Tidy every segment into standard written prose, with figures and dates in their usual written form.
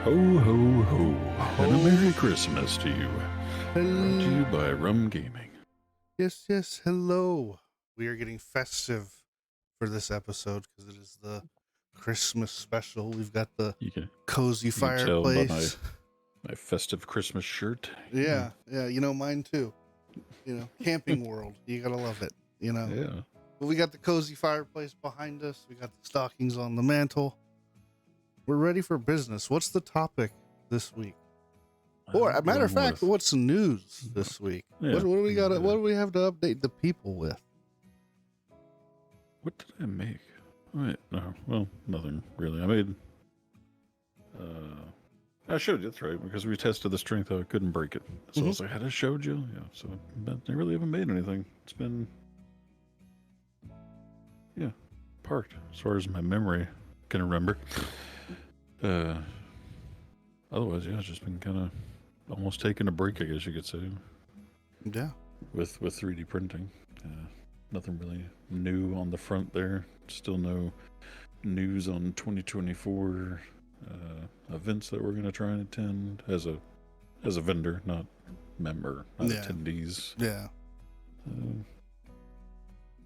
Ho, ho, ho, and a Merry Christmas to you. Brought to Hello. you by RUM-Gaming. Yes, hello. We are getting festive for this episode because it is the Christmas special. We've got the You can cozy tell by fireplace. my festive Christmas shirt. Yeah, mine too. Camping world. You gotta love it, Yeah. But we got the cozy fireplace behind us. We got the stockings on the mantle. We're ready for business. What's the topic this week? Or, a matter of fact, what's the news this week? Yeah, What do we got? yeah. What do we have to update the people with? What did I make? Wait, no, well, nothing really. I made. I showed you, that's right, because we tested the strength, I couldn't break it. So I was like, had I showed you? Yeah, so but I really haven't made anything. It's been, parked as far as my memory can remember. Otherwise, yeah, it's just been kind of almost taking a break, I guess you could say. Yeah. With 3D printing. Nothing really new on the front there. Still no news on 2024 events that we're going to try and attend as a vendor, not member, not attendees. Yeah.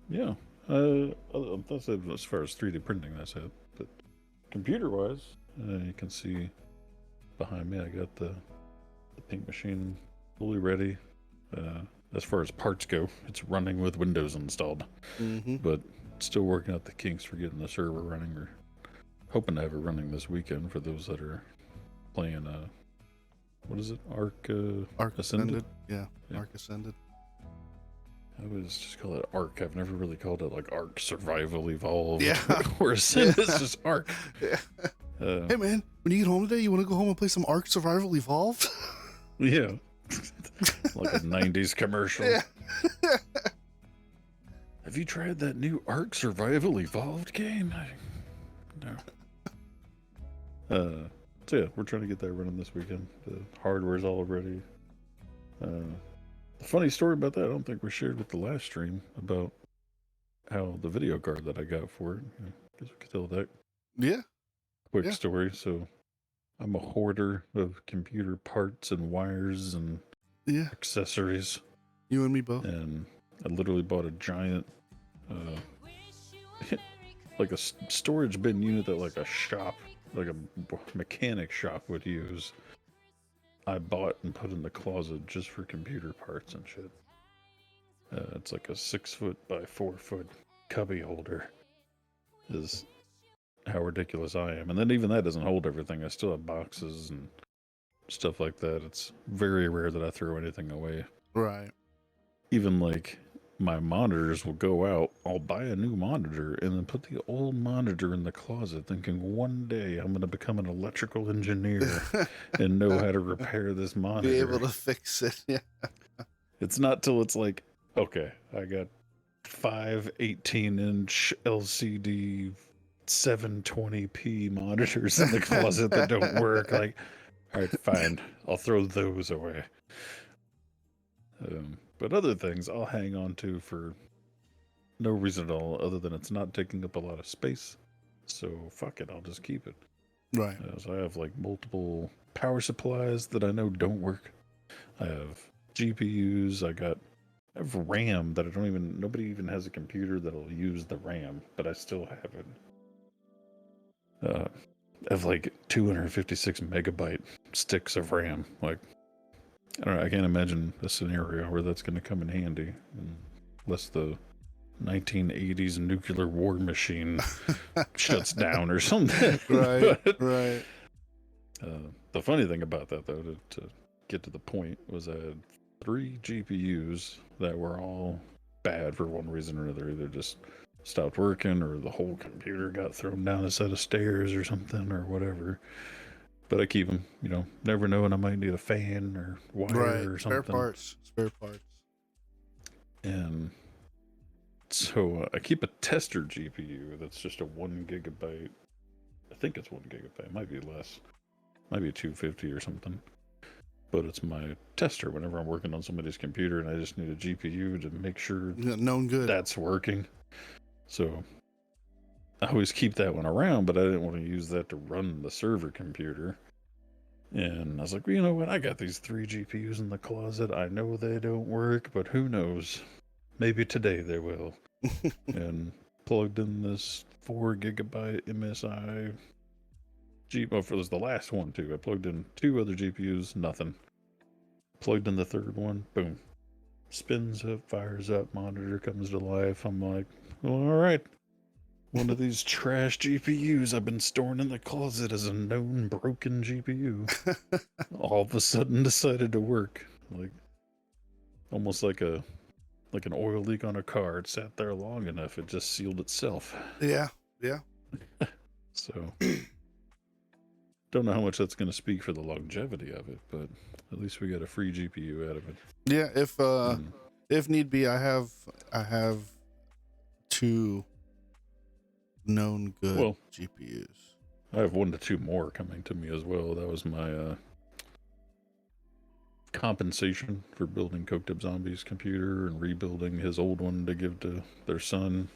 Yeah. That's it as far as 3D printing, that's it. But computer-wise, you can see behind me, I got the paint machine fully ready. As far as parts go, it's running with Windows installed, but still working out the kinks for getting the server running. We're hoping to have it running this weekend for those that are playing, what is it? Arc Ascended? Yeah, Arc Ascended. I always just call it Arc. I've never really called it like Arc Survival Evolved. Yeah. Or Ascended. It's just Arc. Yeah. Hey man, when you get home today, you want to go home and play some Arc Survival Evolved? Yeah. Like a 90s commercial. Yeah. Have you tried that new Ark Survival Evolved game? No. So yeah, we're trying to get that running this weekend. The hardware's all ready. The funny story about that, I don't think we shared with the last stream about how the video card that I got for it. I guess we could tell that. Yeah. Quick story. So I'm a hoarder of computer parts and wires and accessories. You and me both. And I literally bought a giant, like a storage bin unit that like a shop, like a mechanic shop would use. I bought and put in the closet just for computer parts and shit. It's like a 6 foot by 4 foot cubby holder. Is how ridiculous I am. And then even that doesn't hold everything. I still have boxes and stuff like that. It's very rare that I throw anything away. Right. Even like my monitors will go out. I'll buy a new monitor and then put the old monitor in the closet, thinking one day I'm going to become an electrical engineer and know how to repair this monitor. Be able to fix it. Yeah. It's not till it's like, okay, I got 5 18-inch LCD 720p monitors in the closet that don't work. Like, all right, fine, I'll throw those away. But other things I'll hang on to for no reason at all, other than it's not taking up a lot of space. So fuck it, I'll just keep it. Right. So I have like multiple power supplies that I know don't work. I have GPUs. I have RAM that nobody even has a computer that'll use the RAM, but I still have it. I have like 256 megabyte sticks of RAM. Like, I don't know, I can't imagine a scenario where that's going to come in handy unless the 1980s nuclear war machine shuts down or something. Right. Right. The funny thing about that, though, to get to the point, was I had 3 GPUs that were all bad for one reason or another. Either just stopped working or the whole computer got thrown down a set of stairs or something or whatever. But I keep them, never knowing I might need a fan or wire or something. Spare parts. And so I keep a tester GPU that's just a 1 gigabyte. I think it's 1 gigabyte. It might be less. Might be 250 or something. But it's my tester whenever I'm working on somebody's computer and I just need a GPU to make sure that's working. So I always keep that one around, but I didn't want to use that to run the server computer. And I was like, well, you know what? I got these 3 GPUs in the closet. I know they don't work, but who knows? Maybe today they will. And plugged in this 4 GB MSI GPU. For this the last one too. I plugged in 2 other GPUs, nothing. Plugged in the 3rd one, boom. Spins up, fires up, monitor comes to life. I'm like, well, all right. One of these trash GPUs I've been storing in the closet as a known broken GPU all of a sudden decided to work. Like almost like an oil leak on a car. It sat there long enough, it just sealed itself. Yeah. So don't know how much that's going to speak for the longevity of it, but at least we got a free GPU out of it. Yeah, if need be, I have 2 known good GPUs. I have 1 to 2 more coming to me as well. That was my compensation for building Coked Up Zombie's computer and rebuilding his old one to give to their son.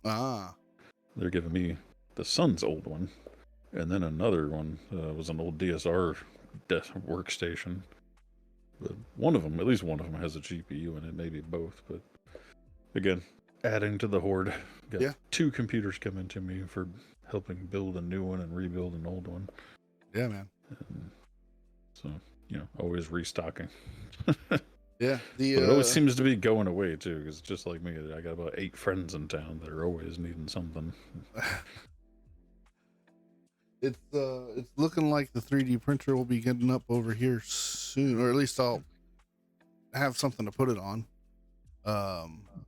They're giving me the son's old one, and then another one was an old DSR workstation. But one of them, at least one of them, has a GPU in it. Maybe both, but again, adding to the horde. Got 2 computers coming to me for helping build a new one and rebuild an old one. Yeah, man. And so, always restocking. Yeah. But it always seems to be going away too, because just like me, I got about 8 friends in town that are always needing something. It's looking like the 3D printer will be getting up over here soon, or at least I'll have something to put it on.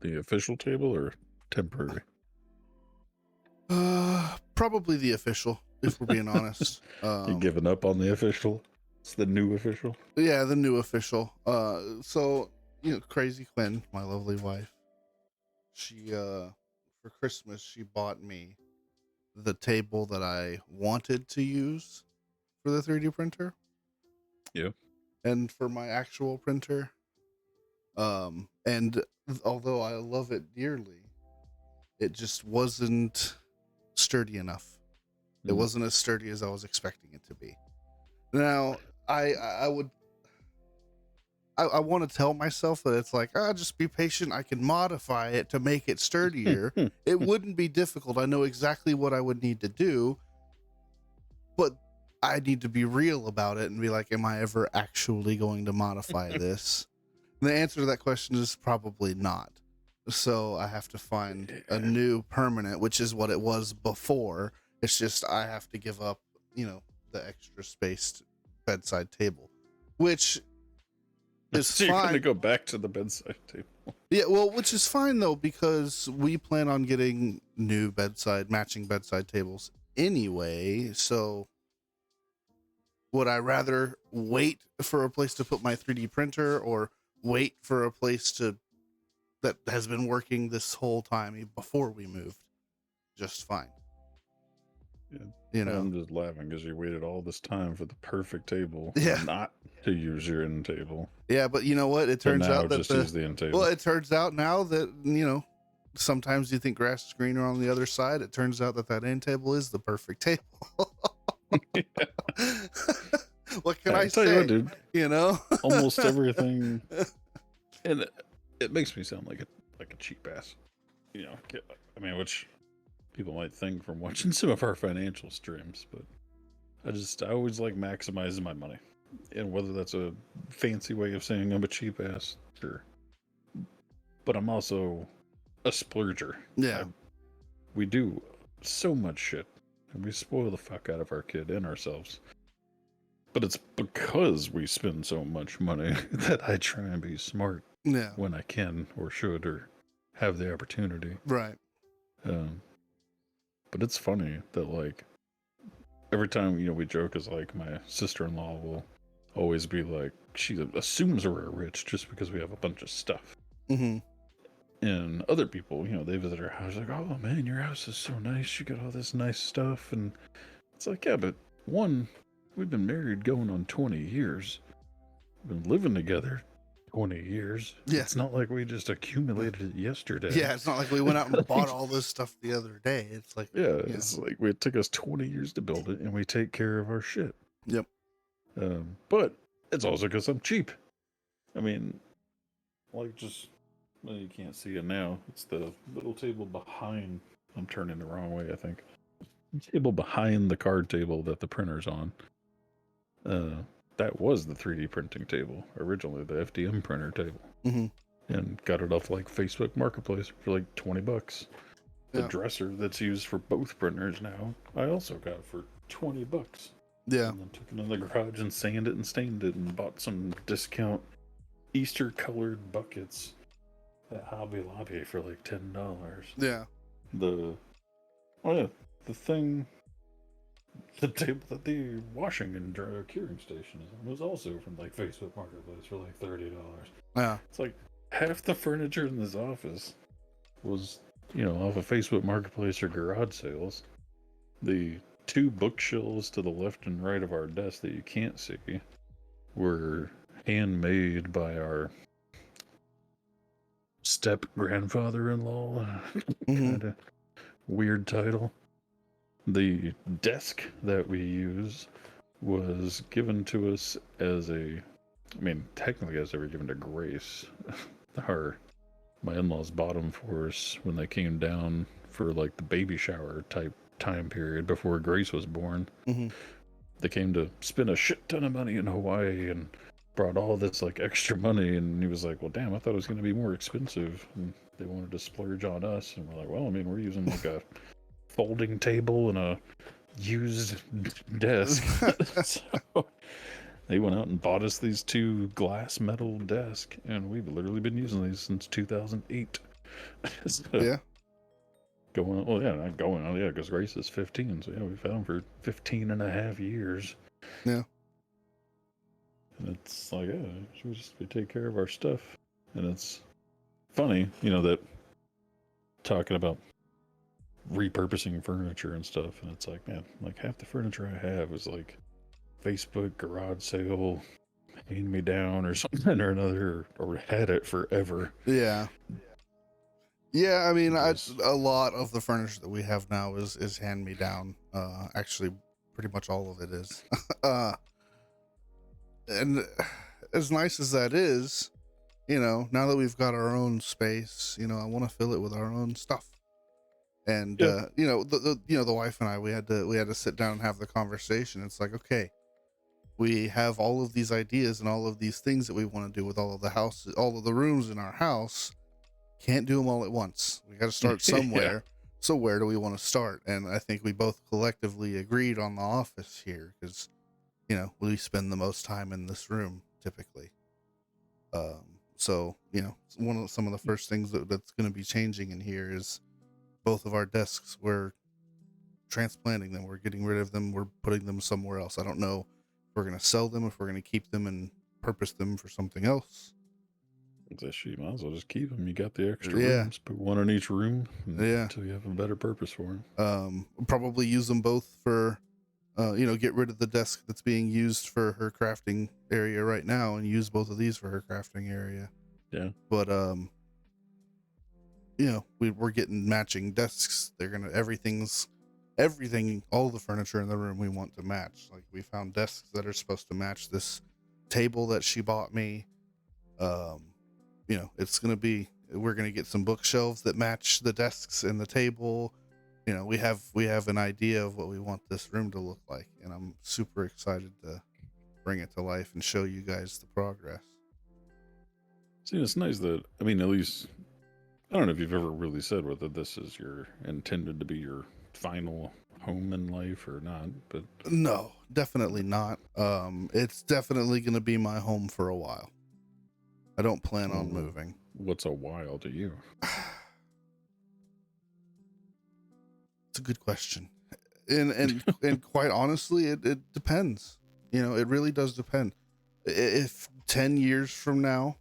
The official table or temporary? Probably the official, if we're being honest. You giving up on the official? It's the new official? Yeah, the new official. So, Crazy Quinn, my lovely wife, she, for Christmas, she bought me the table that I wanted to use for the 3D printer. Yeah. And for my actual printer. And although I love it dearly, it just wasn't sturdy enough. It wasn't as sturdy as I was expecting it to be. Now, I want to tell myself that it's like, just be patient. I can modify it to make it sturdier. It wouldn't be difficult. I know exactly what I would need to do, but I need to be real about it and be like, am I ever actually going to modify this? And the answer to that question is probably not. So I have to find a new permanent, which is what it was before. It's just I have to give up, the extra spaced bedside table, which is so fine. You're going to go back to the bedside table. Yeah, well, which is fine though, because we plan on getting new matching bedside tables anyway. So would I rather wait for a place to put my 3D printer or wait for a place that has been working this whole time before we moved just fine? Yeah. I'm just laughing because you waited all this time for the perfect table, not to use your end table. Yeah, but you know what? It turns out that use the end table. Well, it turns out now that sometimes you think grass is greener on the other side. It turns out that end table is the perfect table. What can I say? Tell you what, dude. Almost everything, and it makes me sound like a cheap ass. I mean, which people might think from watching some of our financial streams, but I always like maximizing my money, and whether that's a fancy way of saying I'm a cheap ass, sure, but I'm also a splurger. Yeah, we do so much shit, and we spoil the fuck out of our kid and ourselves. But it's because we spend so much money that I try and be smart when I can or should or have the opportunity. Right. But it's funny that, like, every time, we joke is like my sister-in-law will always be like, she assumes we're rich just because we have a bunch of stuff. Mm-hmm. And other people, they visit our house like, oh man, your house is so nice. You got all this nice stuff. And it's like, yeah, but one, we've been married going on 20 years. We've been living together 20 years. Yeah. It's not like we just accumulated it yesterday. Yeah, it's not like we went out and bought all this stuff the other day. It's like, it's like it took us 20 years to build it, and we take care of our shit. Yep. But it's also because I'm cheap. I mean, like just, well, you can't see it now. It's the little table behind. I'm turning the wrong way, I think. The table behind the card table that the printer's on. That was the 3D printing table originally, the FDM printer table, and got it off like Facebook Marketplace for like $20. The dresser that's used for both printers now, I also got for $20. Yeah. And then took it in the garage and sanded it and stained it and bought some discount Easter colored buckets at Hobby Lobby for like $10. Yeah. The thing, the table that the washing and curing station is on was also from like Facebook Marketplace for like $30. Yeah. It's like half the furniture in this office was, off of Facebook Marketplace or garage sales. The 2 bookshelves to the left and right of our desk that you can't see were handmade by our step grandfather-in-law. Kind of weird title. The desk that we use was given to us as technically I was ever given to Grace. My in-laws bought them for us when they came down for like the baby shower type time period before Grace was born. They came to spend a shit ton of money in Hawaii and brought all this like extra money, and he was like, well, damn, I thought it was going to be more expensive, and they wanted to splurge on us, and we're like, well, we're using like a folding table and a used desk. So they went out and bought us these 2 glass metal desks, and we've literally been using these since 2008. So, yeah. Because Grace is 15, so we've had them for 15 and a half years. Yeah. And it's like, we take care of our stuff. And it's funny, that talking about repurposing furniture and stuff, and it's like, man, like half the furniture I have is like Facebook garage sale, hand me down or something or another, or had it forever. Yeah. Yeah, a lot of the furniture that we have now is hand me down. Actually, pretty much all of it is. And as nice as that is, now that we've got our own space, I want to fill it with our own stuff. And the wife and I, we had to sit down and have the conversation. It's like, okay, we have all of these ideas and all of these things that we want to do with all of the houses, all of the rooms in our house. Can't do them all at once. We got to start somewhere. So where do we want to start? And I think we both collectively agreed on the office here because, we spend the most time in this room typically. So some of the first things that's going to be changing in here is both of our desks. We're transplanting them. We're getting rid of them. We're putting them somewhere else. I don't know if we're going to sell them, if we're going to keep them and purpose them for something else. You might as well just keep them. You got the extra rooms. Put one in each room until you have a better purpose for them. Probably use them both for, get rid of the desk that's being used for her crafting area right now and use both of these for her crafting area. Yeah. But, we're getting matching desks. Everything, all the furniture in the room we want to match. Like we found desks that are supposed to match this table that she bought me. We're going to get some bookshelves that match the desks and the table. We have an idea of what we want this room to look like, and I'm super excited to bring it to life and show you guys the progress. See, it's nice that, at least, I don't know if you've ever really said whether this is intended to be your final home in life or not, but no, definitely not. It's definitely going to be my home for a while. I don't plan on moving. What's a while to you? It's a good question. And quite honestly, it depends. It really does depend. If 10 years from now,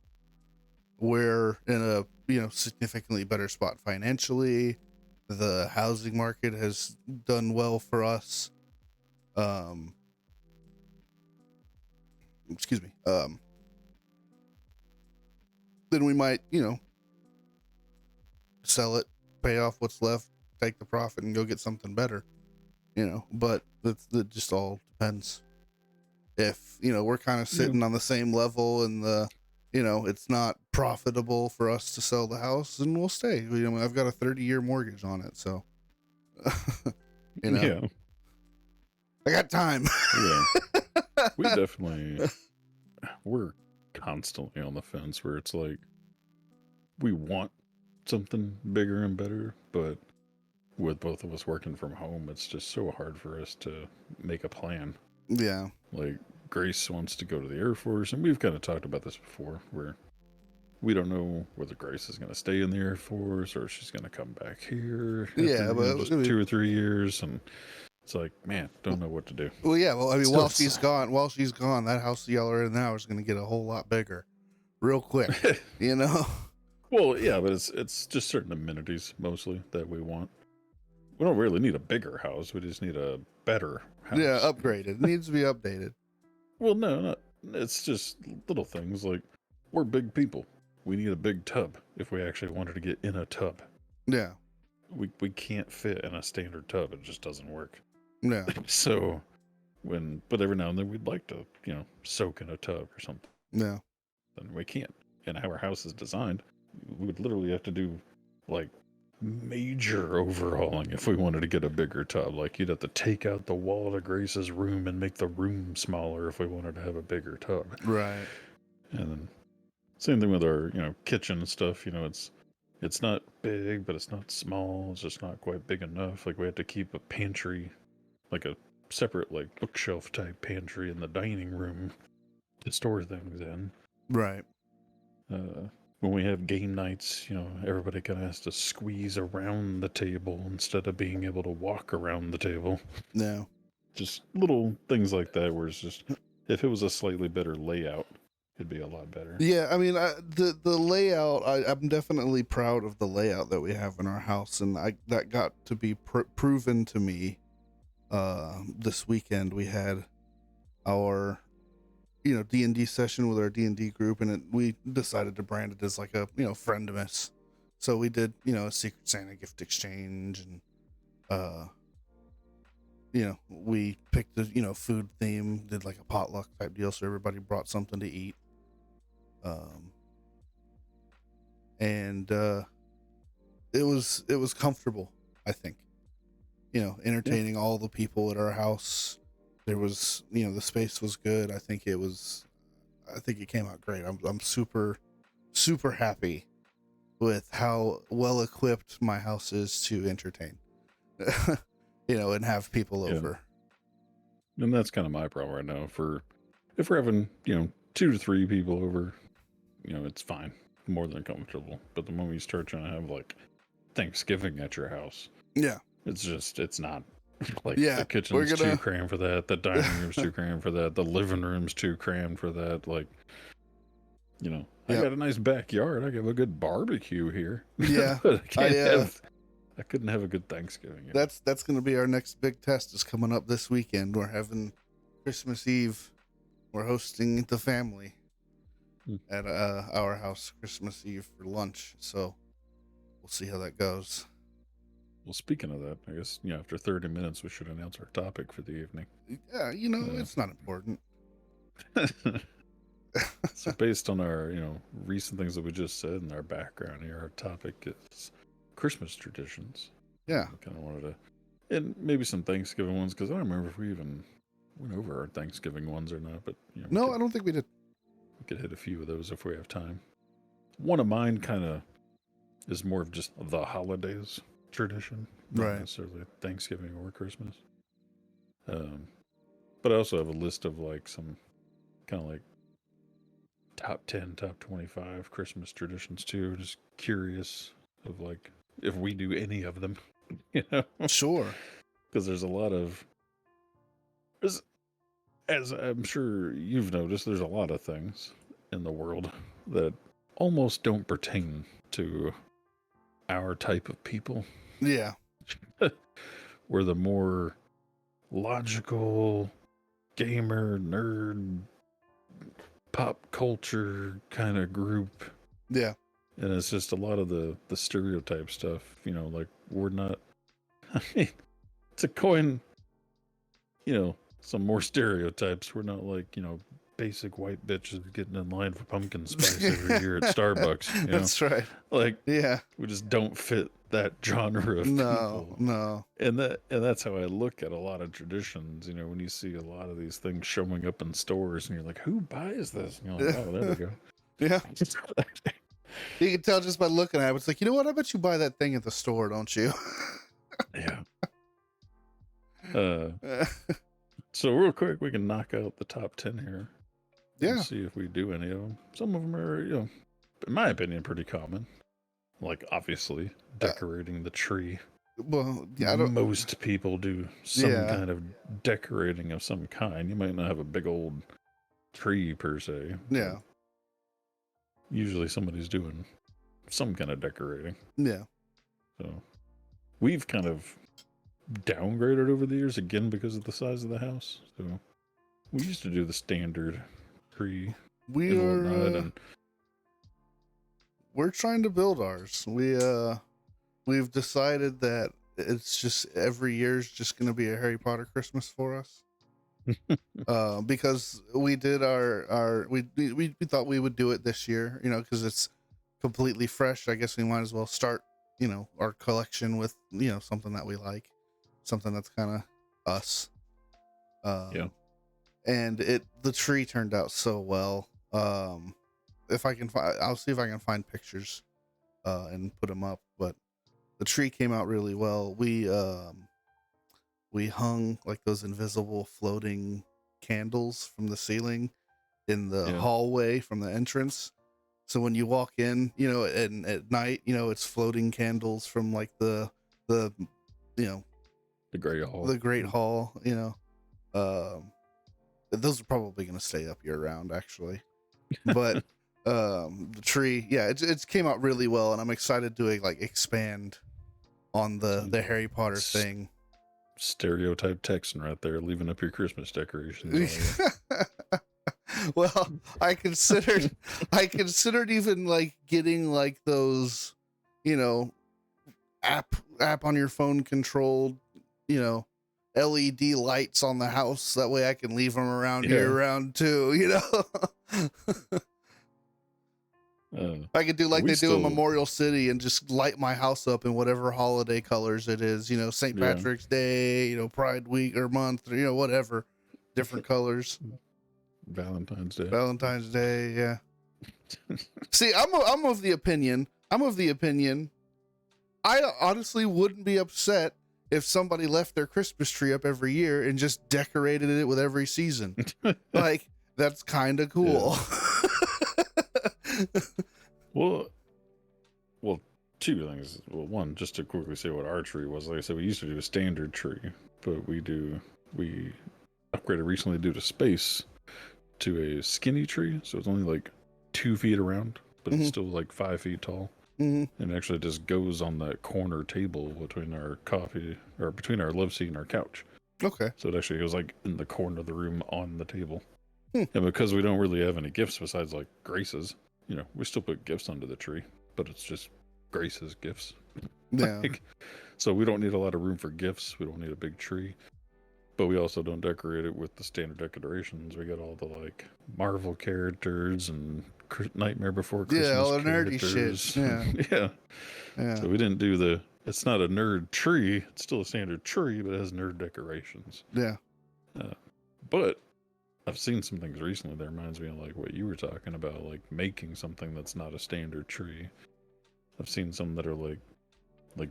we're in a, significantly better spot financially, the housing market has done well for us. Then we might, sell it, pay off what's left, take the profit and go get something better, but that just all depends. if, you know, we're kind of sitting on the same level and you know, it's not profitable for us to sell the house, then we'll stay. You know, I've got a 30-year mortgage on it. So, you know, Yeah. I got time. Yeah. We definitely, we're constantly on the fence where it's like, we want something bigger and better, but with both of us working from home, it's just so hard for us to make a plan. Yeah. Like, Grace wants to go to the Air Force, and we've kind of talked about this before, where we don't know whether Grace is going to stay in the Air Force or she's going to come back here after just 2 or 3 years, and it's like, man, don't know what to do. Well, yeah. Well, I mean, Still while she's gone, that house y'all are in now is going to get a whole lot bigger, real quick. You know. Well, yeah, but it's just certain amenities mostly that we want. We don't really need a bigger house. We just need a better house. Yeah, upgraded. It needs to be updated. Well, no, it's just little things like we're big people. We need a big tub if we actually wanted to get in a tub. Yeah. We can't fit in a standard tub. It just doesn't work. Yeah. So but every now and then we'd like to, soak in a tub or something. Yeah. Then we can't. And how our house is designed, we would literally have to do like major overhauling if we wanted to get a bigger tub. Like you'd have to take out the wall to Grace's room and make the room smaller if we wanted to have a bigger tub. Right. And then same thing with our, kitchen and stuff. It's not big, but it's not small. It's just not quite big enough. Like we had to keep a pantry, like a separate like bookshelf type pantry in the dining room to store things in. Right. When we have game nights, everybody kind of has to squeeze around the table instead of being able to walk around the table. No. Just little things like that where it's just, if it was a slightly better layout, it'd be a lot better. Yeah, I mean, the layout, I'm definitely proud of the layout that we have in our house, and that got to be proven to me this weekend. We had our D&D session with our D&D group, and we decided to brand it as like a friendmas. So we did a Secret Santa gift exchange, and we picked the food theme, did like a potluck type deal, so everybody brought something to eat. And it was comfortable, I think, entertaining all the people at our house. There was, the space was good. I think it came out great. I'm super, super happy with how well equipped my house is to entertain, and have people over. And that's kind of my problem right now. If we're having, 2 to 3 people over, it's fine, more than comfortable. But the moment you start trying to have like Thanksgiving at your house, it's not. Like the kitchen's too crammed for that, the dining room's too crammed for that, the living room's too crammed for that. Like, I got a nice backyard. I got a good barbecue here. Yeah, I couldn't have a good Thanksgiving. That's going to be our next big test. Is coming up this weekend. We're having Christmas Eve. We're hosting the family at our house Christmas Eve for lunch. So we'll see how that goes. Well, speaking of that, I guess, after 30 minutes, we should announce our topic for the evening. Yeah, it's not important. So based on our, recent things that we just said in our background here, our topic is Christmas traditions. Yeah. I kind of wanted to, and maybe some Thanksgiving ones, because I don't remember if we even went over our Thanksgiving ones or not, but, no, I don't think we did. We could hit a few of those if we have time. One of mine kind of is more of just the holidays tradition, not necessarily Thanksgiving or Christmas. But I also have a list of like some kind of like top 10, top 25 Christmas traditions too. Just curious of like if we do any of them, Sure. Because there's a lot of, as I'm sure you've noticed, there's a lot of things in the world that almost don't pertain to our type of people. Yeah. We're the more logical, gamer, nerd, pop culture kind of group. Yeah. And it's just a lot of the stereotype stuff, like we're not, I mean, to coin, some more stereotypes. We're not like, basic white bitches getting in line for pumpkin spice every year at Starbucks. That's right. Like, Yeah. we just don't fit that genre of people. No. And that's how I look at a lot of traditions. When you see a lot of these things showing up in stores, and you're like, "Who buys this?" And you're like, "Oh, there we go." Yeah. You can tell just by looking at it. It's like, you know what? I bet you buy that thing at the store, don't you? Yeah. So real quick, we can knock out the top 10 here. Yeah. And see if we do any of them. Some of them are, in my opinion, pretty common. Like, obviously, decorating the tree. Well, yeah, most people do some kind of decorating of some kind. You might not have a big old tree per se. Yeah. Usually somebody's doing some kind of decorating. Yeah. So we've kind of downgraded over the years, again, because of the size of the house. So we used to do the standard tree and we're trying to build ours. We've decided that it's just every year's just going to be a Harry Potter Christmas for us. Because we did we thought we would do it this year, because it's completely fresh. I guess we might as well start, our collection with, something that we like, something that's kind of us. Yeah. And the tree turned out so well. If I can I'll see if I can find pictures, and put them up, but the tree came out really well. We hung like those invisible floating candles from the ceiling in the hallway from the entrance. So when you walk in, and at night, it's floating candles from like the Great Hall, those are probably going to stay up year round, actually. But the tree, it came out really well, and I'm excited to like expand on the Harry Potter thing. Stereotype Texan right there, leaving up your Christmas decorations. Well, I considered even like getting like those, app on your phone controlled, LED lights on the house. That way I can leave them around year round too, I could do like they do in Memorial City and just light my house up in whatever holiday colors it is, St. Patrick's Day, Pride Week or month, or, whatever, different colors. Valentine's Day. Yeah. See, I'm of the opinion. I honestly wouldn't be upset if somebody left their Christmas tree up every year and just decorated it with every season. Like, that's kind of cool. Well, two things. Well, one, just to quickly say what our tree was. Like I said, we used to do a standard tree, but we upgraded recently due to space to a skinny tree. So it's only like 2 feet around, but it's still like 5 feet tall. Mm-hmm. And actually just goes on that corner table between our between our love seat and our couch. Okay. So it actually goes like in the corner of the room on the table. And because we don't really have any gifts besides like Grace's, we still put gifts under the tree, but it's just Grace's gifts. Yeah. So we don't need a lot of room for gifts. We don't need a big tree, but we also don't decorate it with the standard decorations. We got all the like Marvel characters and Nightmare Before Christmas. Yeah, all the nerdy shit. Yeah. So we didn't do it's not a nerd tree. It's still a standard tree, but it has nerd decorations. Yeah. But I've seen some things recently that reminds me of like what you were talking about, like making something that's not a standard tree. I've seen some that are like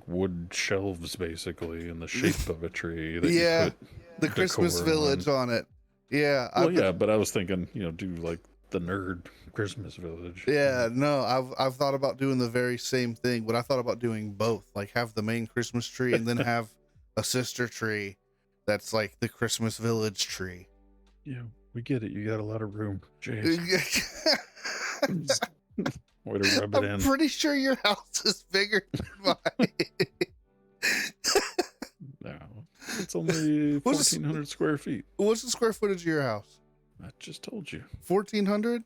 wood shelves basically in the shape of a tree. That you put the Christmas village on it. Yeah. Well, but I was thinking, do like the nerd Christmas village. Yeah, no, I've thought about doing the very same thing, but I thought about doing both. Like have the main Christmas tree and then have a sister tree that's like the Christmas village tree. Yeah, we get it. You got a lot of room, James. Way to rub it in. I'm pretty sure your house is bigger than mine. No, it's only 1,400 square feet. What's the square footage of your house? I just told you. 1,400?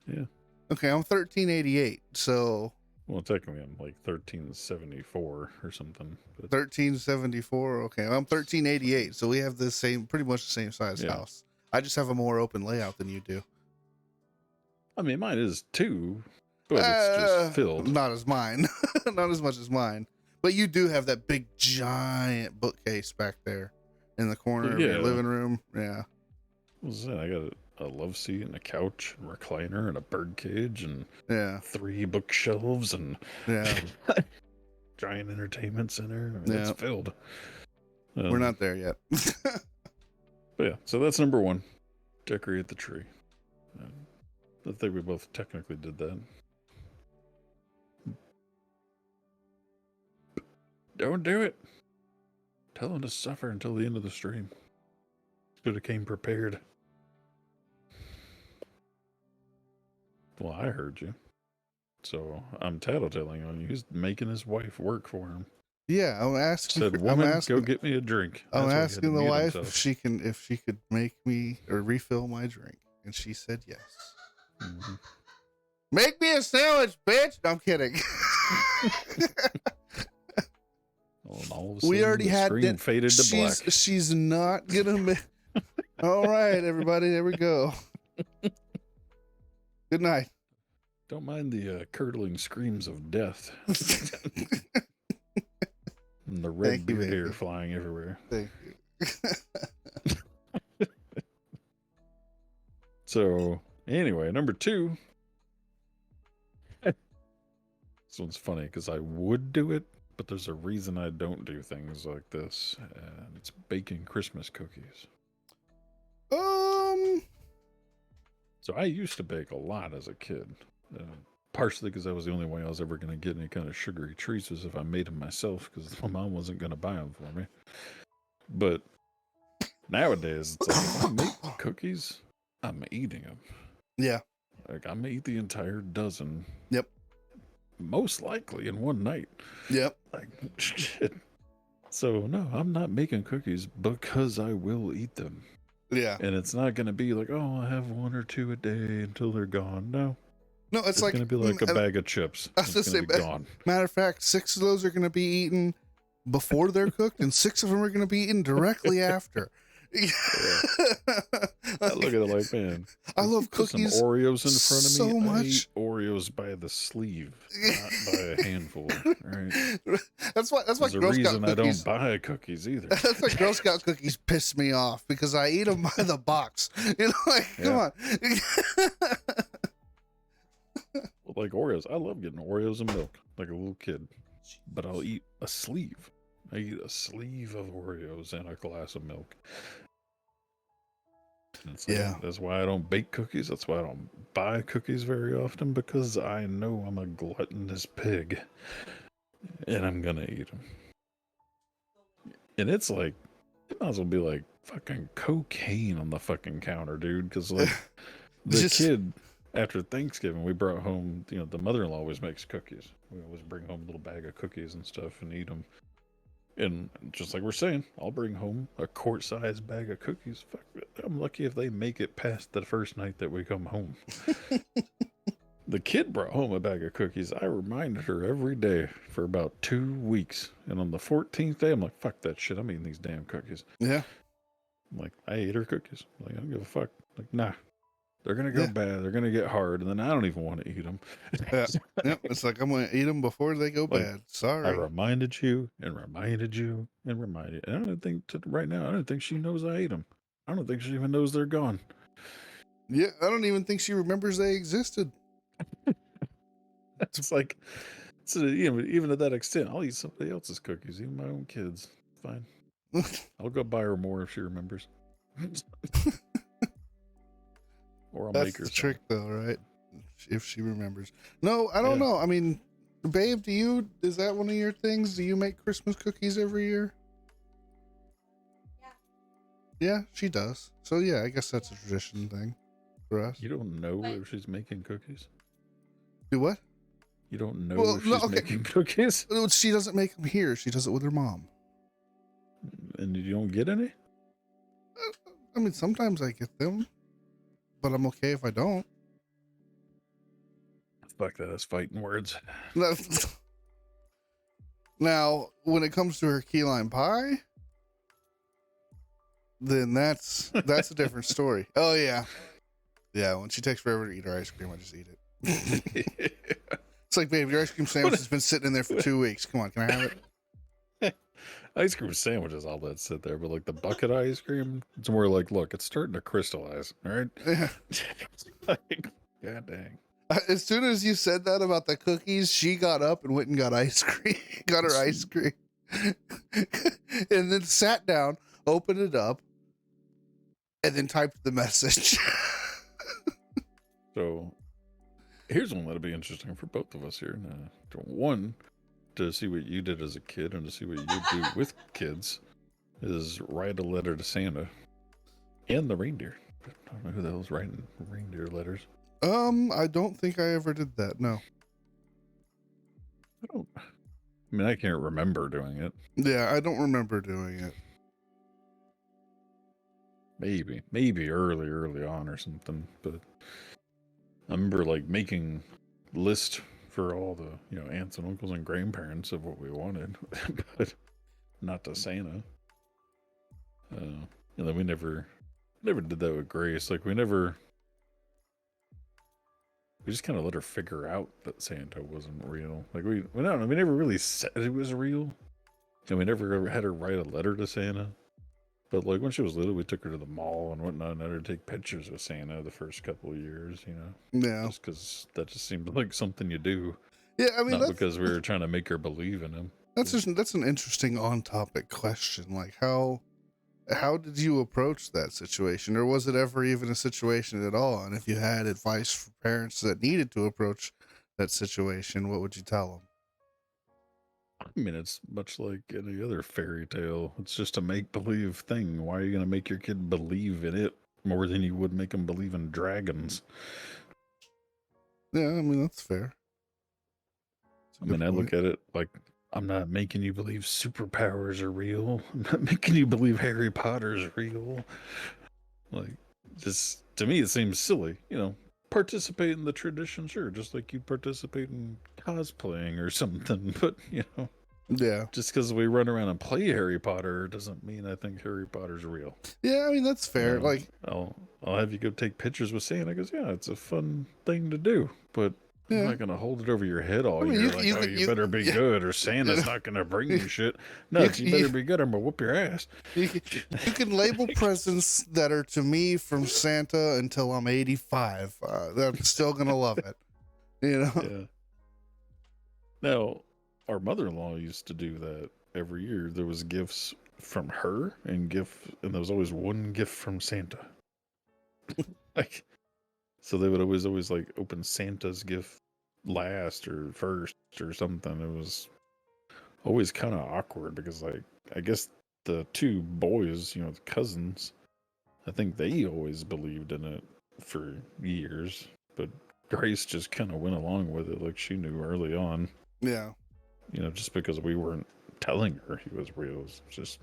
Yeah. Okay, I'm 1,388. So Well, technically, I'm like 1374 or something. But 1374. Okay, I'm 1388. So we have the same, pretty much the same size yeah, house. I just have a more open layout than you do. I mean, mine is too, but it's just filled. Not as mine, not as much as mine. But you do have that big giant bookcase back there in the corner of your living room. Yeah. What's that? I got a love seat and a couch and recliner and a bird cage and Yeah. 3 bookshelves and Yeah. giant entertainment center. I mean, it's filled. We're not there yet. But yeah, so that's number 1. Decorate the tree. I think we both technically did that. Don't do it. Tell him to suffer until the end of the stream. Should have came prepared. Well, I heard you. So I'm tattletelling on you. He's making his wife work for him. Yeah, I'm asking. Said, woman, go get me a drink. I'm asking the wife if she could make me or refill my drink, and she said yes. Mm-hmm. Make me a sandwich, bitch. No, I'm kidding. All of a We sudden, already the had screen faded to black. She's not gonna. All right, everybody, there we go. Good night. Don't mind the curdling screams of death. And the red beard hair flying everywhere. Thank you. So, anyway, number 2. This one's funny because I would do it, but there's a reason I don't do things like this, and it's baking Christmas cookies. So I used to bake a lot as a kid, partially because that was the only way I was ever going to get any kind of sugary treats was if I made them myself, because my mom wasn't going to buy them for me. But nowadays, it's like if I make cookies, I'm eating them. Yeah. Like I'm gonna eat the entire dozen. Yep. Most likely in one night. Yep. Like shit. So no, I'm not making cookies because I will eat them. Yeah. And it's not gonna be like, oh, I have 1 or 2 a day until they're gone. No. No, it's like gonna be like a bag of chips. I was it's gonna gonna say, be gone. Matter of fact, 6 of those are gonna be eaten before they're cooked, and 6 of them are gonna be eaten directly after. Yeah. I look at it like, man, I love cookies. Some Oreos in front of so me. much. I eat Oreos by the sleeve, not by a handful. Right? That's why There's a Girl reason Scout I cookies. don't buy cookies either. That's why Girl Scout cookies piss me off because I eat them by the box. You know, like, come on. Like Oreos, I love getting Oreos and milk like a little kid, but I'll eat a sleeve. I eat a sleeve of Oreos and a glass of milk. Yeah, that's why I don't bake cookies. That's why I don't buy cookies very often, because I know I'm a gluttonous pig and I'm gonna eat them. And it's like, it might as well be like fucking cocaine on the fucking counter, dude. Because like the kid after Thanksgiving, we brought home, you know, the mother-in-law always makes cookies. We always bring home a little bag of cookies and stuff and eat them. And just like we're saying, I'll bring home a quart-sized bag of cookies. Fuck, I'm lucky if they make it past the first night that we come home. The kid brought home a bag of cookies. I reminded her every day for about 2 weeks. And on the 14th day, I'm like, fuck that shit. I'm eating these damn cookies. Yeah. I'm like, I ate her cookies. I'm like, I don't give a fuck. Like, nah. They're going to go bad. They're going to get hard. And then I don't even want to eat them. Yeah. Yep. It's like, I'm going to eat them before they go bad. Sorry. I reminded you and reminded you and reminded you. And I don't think right now, I don't think she knows I ate them. I don't think she even knows they're gone. Yeah. I don't even think she remembers they existed. It's like, so, you know, even to that extent, I'll eat somebody else's cookies, even my own kids. Fine. I'll go buy her more if she remembers. Or I'll make her the trick, though, right? If she remembers. No, I don't know. I mean, babe, is that one of your things? Do you make Christmas cookies every year? Yeah, she does. So yeah, I guess that's a tradition thing for us. You don't know if she's making cookies? Do what? You don't know if she's making cookies? She doesn't make them here. She does it with her mom. And you don't get any? I mean, sometimes I get them, but I'm okay if I don't. fuck that. That's fighting words. Now, when it comes to her key lime pie, then that's a different story. Oh yeah, yeah. When she takes forever to eat her ice cream, I just eat it. It's like, babe, your ice cream sandwich has been sitting in there for 2 weeks. Come on, can I have it? Ice cream sandwiches, all that sit there, but like the bucket ice cream, it's more like, look, it's starting to crystallize. All right. Yeah. Like, God dang. As soon as you said that about the cookies, she got up and went and got ice cream, got her ice cream, and then sat down, opened it up, and then typed the message. So here's one that'll be interesting for both of us here. One, to see what you did as a kid and to see what you do with kids is write a letter to Santa and the reindeer. I don't know who the hell's writing reindeer letters. I don't think I ever did that. No. I mean, I can't remember doing it. Yeah, I don't remember doing it. Maybe early on or something, but I remember like making list for all the, aunts and uncles and grandparents of what we wanted, but not to Santa. And then we never did that with Grace. Like we just kind of let her figure out that Santa wasn't real. Like we don't know, we never really said it was real, and we never had her write a letter to Santa. But like when she was little, we took her to the mall and whatnot, and had her take pictures with Santa the first couple of years. Yeah, just because that just seemed like something you do. Yeah, I mean, not because we were trying to make her believe in him. That's an interesting on-topic question. Like how did you approach that situation, or was it ever even a situation at all? And if you had advice for parents that needed to approach that situation, what would you tell them? I mean, it's much like any other fairy tale. It's just a make-believe thing. Why are you going to make your kid believe in it more than you would make them believe in dragons? Yeah, I mean, that's fair. I mean, I look at it like, I'm not making you believe superpowers are real. I'm not making you believe Harry Potter's real. Like, just, to me, it seems silly. Participate in the tradition, sure, just like you participate in cosplaying or something. But, yeah, just because we run around and play Harry Potter doesn't mean I think Harry Potter's real. Yeah, I mean, that's fair. Like, I'll have you go take pictures with Santa. Because, yeah, it's a fun thing to do. But I'm not going to hold it over your head all year you better be good or Santa's not going to bring you shit. No, you better be good or I'm going to whoop your ass. You can label presents that are to me from Santa until I'm 85. I'm still going to love it. Yeah. Now, our mother-in-law used to do that every year. There was gifts from her and there was always one gift from Santa. Like, so they would always like open Santa's gift last or first or something. It was always kind of awkward because, like, I guess the two boys, the cousins, I think they always believed in it for years, but Grace just kind of went along with it like she knew early on. Yeah. Just because we weren't telling her he was real. It was just,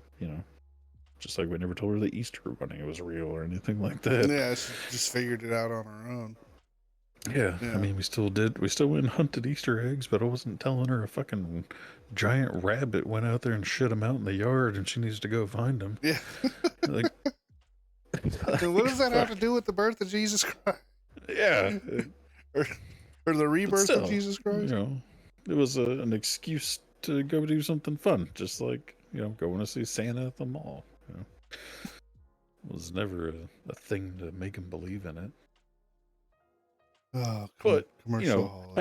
just like we never told her the Easter Bunny was real or anything like that. Yeah, she just figured it out on her own. Yeah, I mean, we still went and hunted Easter eggs, but I wasn't telling her a fucking giant rabbit went out there and shit them out in the yard and she needs to go find them. Yeah. Like, and what does that have to do with the birth of Jesus Christ? Yeah. or the rebirth of Jesus Christ? It was an excuse to go do something fun, just like, going to see Santa at the mall. It was never a thing to make him believe in it. Oh, but commercial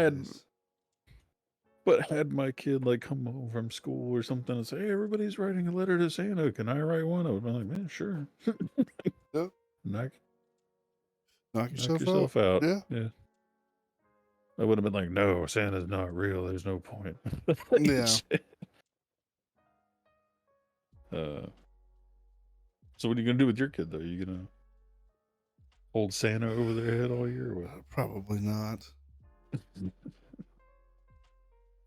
had my kid like come home from school or something and say, "Hey, everybody's writing a letter to Santa. Can I write one?" I would be like, "Man, sure." Yeah. Knock yourself out. Yeah. I would have been like, "No, Santa's not real. There's no point." Yeah. So what are you gonna do with your kid though? Are you gonna hold Santa over their head all year? Or what? Probably not.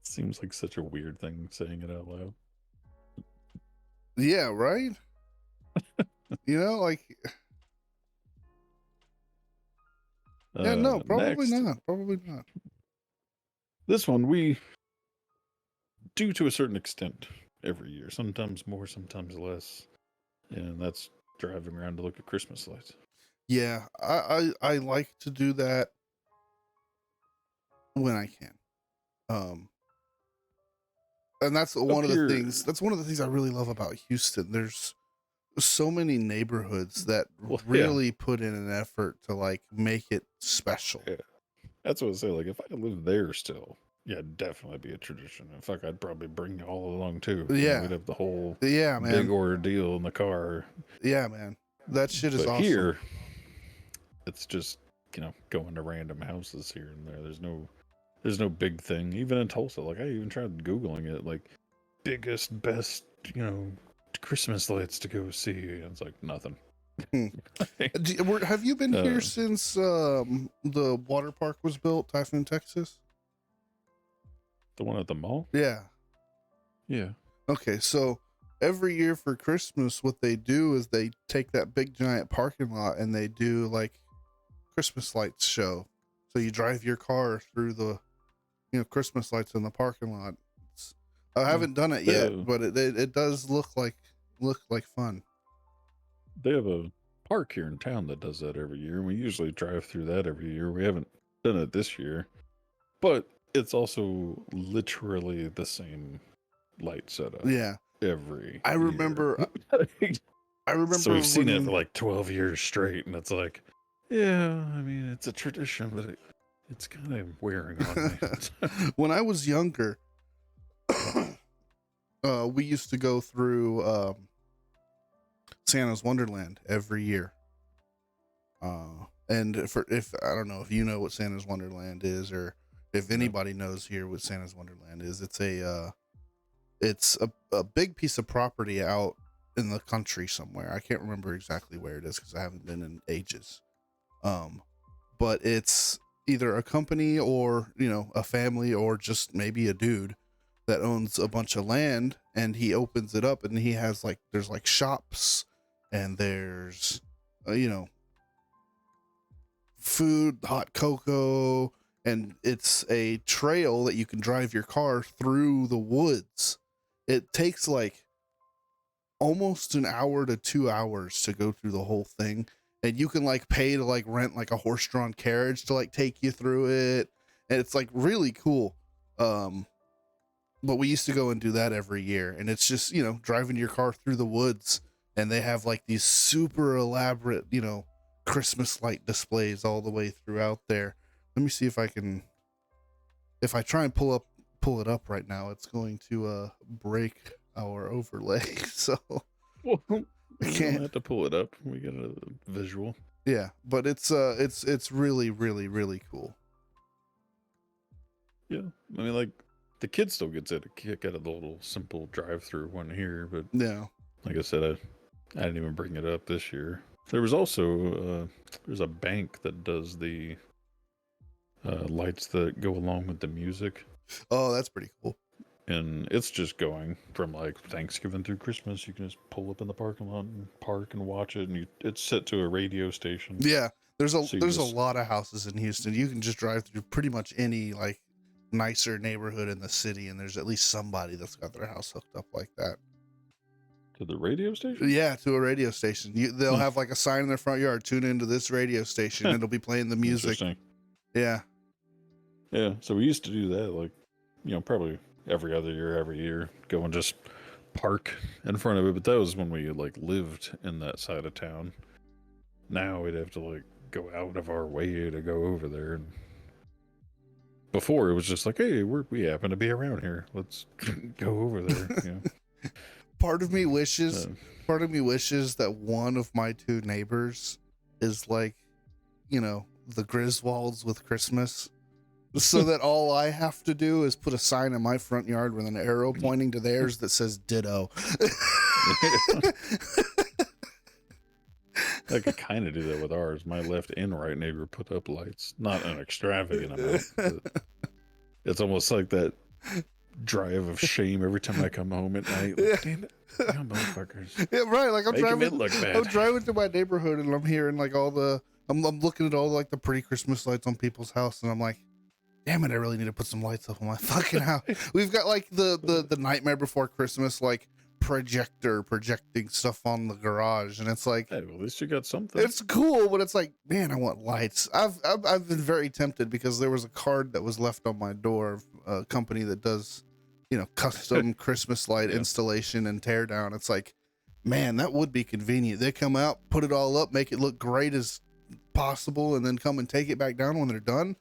Seems like such a weird thing saying it out loud. Yeah, right? Like... Yeah, no, probably not. Probably not. This one we do to a certain extent every year. Sometimes more, sometimes less, and that's driving around to look at Christmas lights. Yeah, I like to do that when I can. And that's one of the things. That's one of the things I really love about Houston. There's so many neighborhoods that really put in an effort to like make it special. Yeah, that's what I say. Like if I could live there still, yeah, it'd definitely be a tradition. In fact, I'd probably bring you all along too. Yeah, we'd have the whole man, big ordeal in the car. Yeah, man, that shit is awesome. Here, it's just going to random houses here and there. There's no big thing. Even in Tulsa, like I even tried Googling it, like biggest, best, Christmas lights to go see. And it's like nothing. Have you been here since the water park was built, Typhoon, Texas? The one at the mall? Yeah. Yeah. Okay, so every year for Christmas, what they do is they take that big giant parking lot and they do like Christmas lights show. So you drive your car through the Christmas lights in the parking lot. I haven't done it yet, but it does look like fun. They have a park here in town that does that every year, and we usually drive through that every year. We haven't done it this year, but it's also literally the same light setup. Yeah, I remember. So we've seen it for like 12 years straight, and it's like, yeah, I mean, it's a tradition, but it's kind of wearing on me. When I was younger, we used to go through Santa's Wonderland every year. And if I don't know if you know what Santa's Wonderland is, or if anybody knows here what Santa's Wonderland is, it's a big piece of property out in the country somewhere. I can't remember exactly where it is because I haven't been in ages. But it's either a company or a family or just maybe a dude that owns a bunch of land, and he opens it up and he has there's shops and there's food, hot cocoa, and it's a trail that you can drive your car through the woods. It takes almost an hour to 2 hours to go through the whole thing, and you can pay to rent a horse-drawn carriage to take you through it, and it's really cool. But we used to go and do that every year, and it's just driving your car through the woods, and they have these super elaborate Christmas light displays all the way throughout there. Let me see if I try and pull it up right now, it's going to break our overlay. So we can't have to pull it up. We get a visual. Yeah, but it's really, really, really cool. Yeah, I mean, the kid still gets a kick out of the little simple drive-through one here, but yeah, like I said, I didn't even bring it up this year. There was also there's a bank that does the lights that go along with the music. Oh, that's pretty cool. And it's just going from Thanksgiving through Christmas. You can just pull up in the parking lot and park and watch it, and it's set to a radio station. Yeah, there's a lot of houses in Houston. You can just drive through pretty much any nicer neighborhood in the city, and there's at least somebody that's got their house hooked up like that. To the radio station? Yeah, to a radio station. They'll have a sign in their front yard, tune into this radio station, and it'll be playing the music. Yeah. Yeah, so we used to do that, probably every year, go and just park in front of it. But that was when we lived in that side of town. Now we'd have to go out of our way to go over there. And before it was just hey, we happen to be around here, let's go over there. Part of me wishes that one of my two neighbors is the Griswolds with Christmas, so that all I have to do is put a sign in my front yard with an arrow pointing to theirs that says ditto. I could kind of do that with ours. My left and right neighbor put up lights, not an extravagant amount, but it's almost like that drive of shame every time I come home at night. Damn it, motherfuckers! Yeah, right. I'm driving to my neighborhood, and I'm hearing I'm looking at all the pretty Christmas lights on people's house, and I'm like, damn it, I really need to put some lights up on my fucking house. We've got like the Nightmare Before Christmas, like projector projecting stuff on the garage, and it's like, Hey, well, at least you got something. it's cool, but it's like, man, I want lights. I've been very tempted because there was a card that was left on my door of a company that does, you know, custom Christmas light installation and tear down. It's like, man, that would be convenient. They come out, put it all up, make it look great as possible, and then come and take it back down when they're done.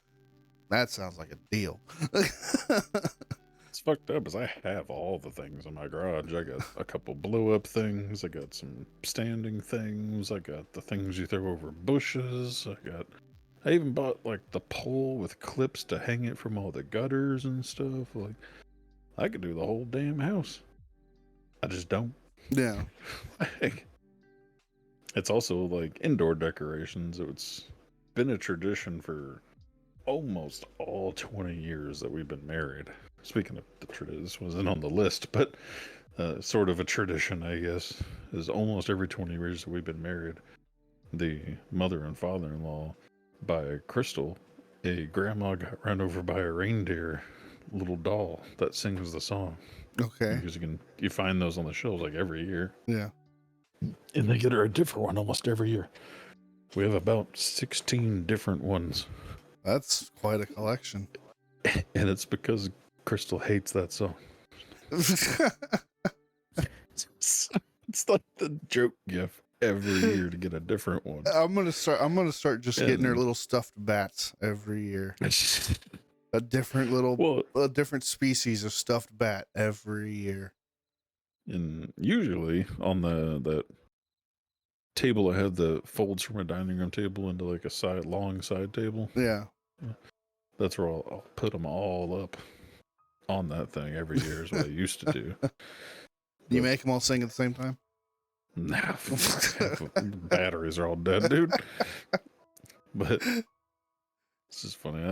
That sounds like a deal. It's fucked up because I have all the things in my garage. I got a couple blow up things. I got some standing things. I got the things you throw over bushes. I even bought like the pole with clips to hang it from all the gutters and stuff. Like, I could do the whole damn house. I just don't. Yeah. It's also like indoor decorations. It's been a tradition for almost all 20 years that we've been married. Speaking of the tradition, this wasn't on the list, but sort of a tradition, I guess, is almost every 20 years that we've been married, the mother and father-in-law buy Crystal a grandma got run over by a reindeer little doll that sings the song. Okay. Because you find those on the shelves like every year. Yeah. And they get her a different one almost every year. We have about 16 different ones. That's quite a collection. And it's because Crystal hates that song. It's like the joke gift every year to get a different one. I'm gonna start just getting her little stuffed bats every year. A different species of stuffed bat every year. And usually on that table I have that folds from a dining room table into like a long side table. Yeah. That's where I'll put them all up on that thing every year is what I used to do. You make them all sing at the same time? Nah, batteries are all dead, dude. But it's just funny.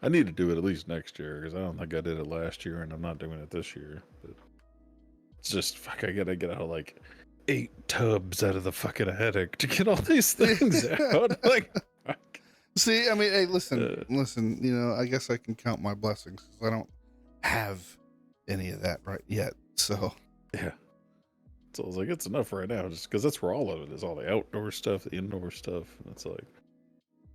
I need to do it at least next year because I don't think I did it last year, and I'm not doing it this year. But it's just fuck. I gotta get out like 8 tubs out of the fucking attic to get all these things out. Like, fuck. See, I mean, hey, listen. You know, I guess I can count my blessings because I don't have any of that right yet. So yeah. So I was like, it's enough right now, just because that's where all of it is, all the outdoor stuff, the indoor stuff. And it's like,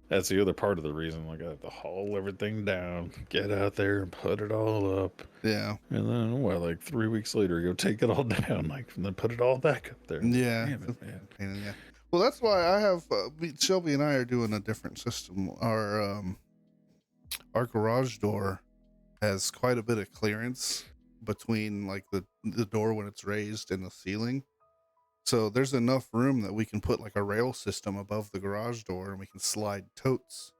that's the other part of the reason. Like, I have to haul everything down, get out there and put it all up. Yeah. And then, like 3 weeks later, go take it all down, like, and then put it all back up there. Yeah. Damn it, man. Yeah. Well, that's why I have, Shelby and I are doing a different system. Our garage door has quite a bit of clearance between like the door when it's raised and the ceiling. So there's enough room that we can put like a rail system above the garage door and we can slide totes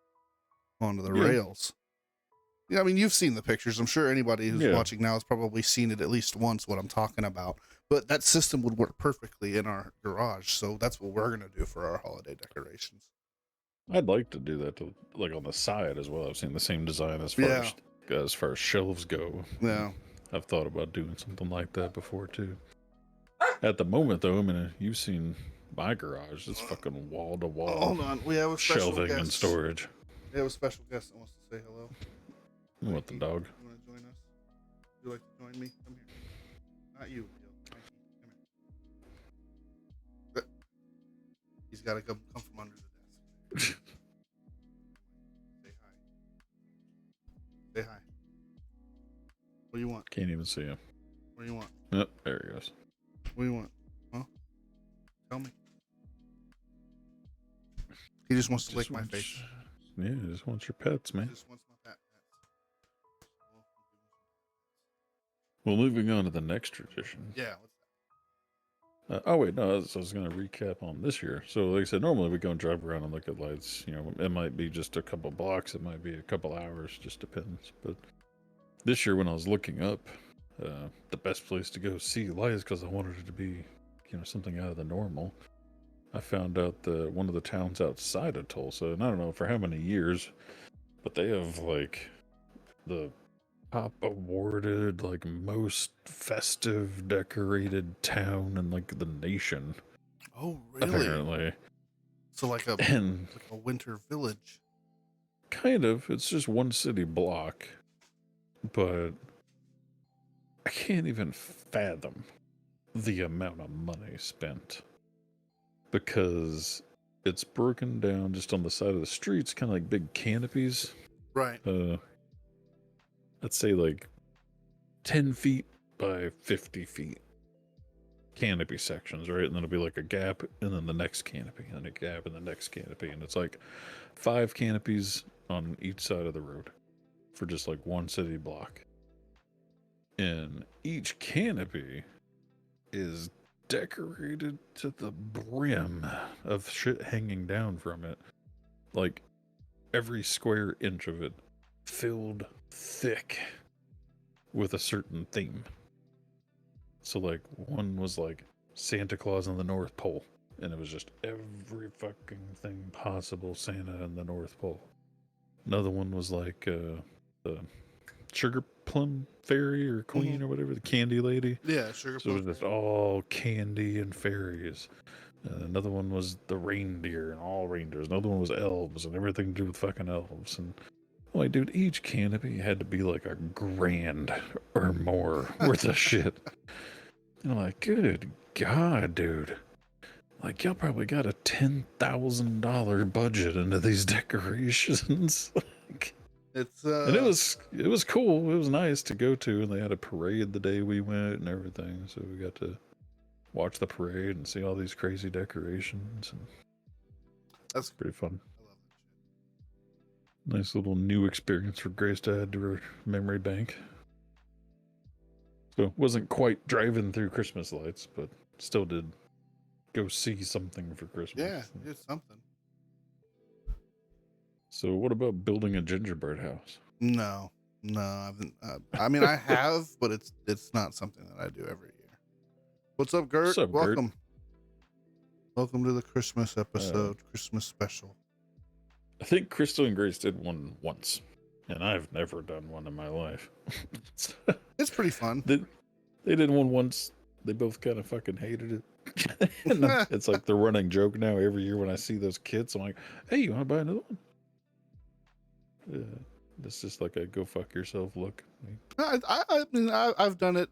onto the rails. Yeah, I mean, you've seen the pictures. I'm sure anybody who's watching now has probably seen it at least once, what I'm talking about. But that system would work perfectly in our garage. So that's what we're going to do for our holiday decorations. I'd like to do that to like on the side as well. I've seen the same design as far as shelves go. Yeah. I've thought about doing something like that before too. At the moment, though, I mean, you've seen my garage. It's fucking wall to wall. Hold on, we have a special shelving guest. and storage. We have a special guest that wants to say hello. What, the dog? You want to join us? Would you like to join me? Come here. Not you. Come here. He's got to come from under the desk. Say hi. Say hi. What do you want? Can't even see him. What do you want? Yep, there he goes. What do you want? Huh? Tell me. He just wants to lick my face. Yeah, he just wants your pets, man. He just wants my pet. Well, moving on to the next tradition. Yeah. Oh, wait, no, I was going to recap on this year. So, like I said, normally we go and drive around and look at lights. You know, it might be just a couple blocks. It might be a couple hours. Just depends. But this year when I was looking up, the best place to go see lights, because I wanted it to be, you know, something out of the normal. I found out that one of the towns outside of Tulsa, and I don't know for how many years, but they have like the top awarded, like most festive decorated town in like the nation. Oh, really? Apparently. So like a winter village. Kind of. It's just one city block, but I can't even fathom the amount of money spent because it's broken down just on the side of the streets, kind of like big canopies. Right. Let's say like 10 feet by 50 feet canopy sections, right? And then it'll be like a gap, and then the next canopy, and then a gap, and the next canopy. And it's like 5 canopies on each side of the road for just like one city block. And each canopy is decorated to the brim of shit hanging down from it. Like every square inch of it filled thick with a certain theme. So like one was like Santa Claus on the North Pole, and it was just every fucking thing possible Santa in the North Pole. Another one was like the Sugar Plum Fairy or Queen or whatever, the candy lady. Yeah, Sugar So it Plum. was just all candy and fairies. Another one was the reindeer and all reindeers. Another one was elves and everything to do with fucking elves. And like, dude, each canopy had to be like $1,000 or more worth of shit. And I'm like, good God, dude. Like, y'all probably got a $10,000 budget into these decorations. Like, It's and it was cool. It was nice to go to, and they had a parade the day we went and everything. So we got to watch the parade and see all these crazy decorations. And that's pretty fun. I love that shit. Nice little new experience for Grace to add to her memory bank. So it wasn't quite driving through Christmas lights, but still did go see something for Christmas. Yeah, it's something. So what about building a gingerbread house? No, I haven't. I mean, I have, but it's not something that I do every year. What's up, Gert? What's up, Gert? Welcome. Welcome to the Christmas episode, Christmas special. I think Crystal and Grace did one once, and I've never done one in my life. It's pretty fun. They did one once. They both kind of fucking hated it. And it's like the running joke now. Every year when I see those kids, I'm like, "Hey, you want to buy another one?" It's just like a go fuck yourself look. I mean, I've done it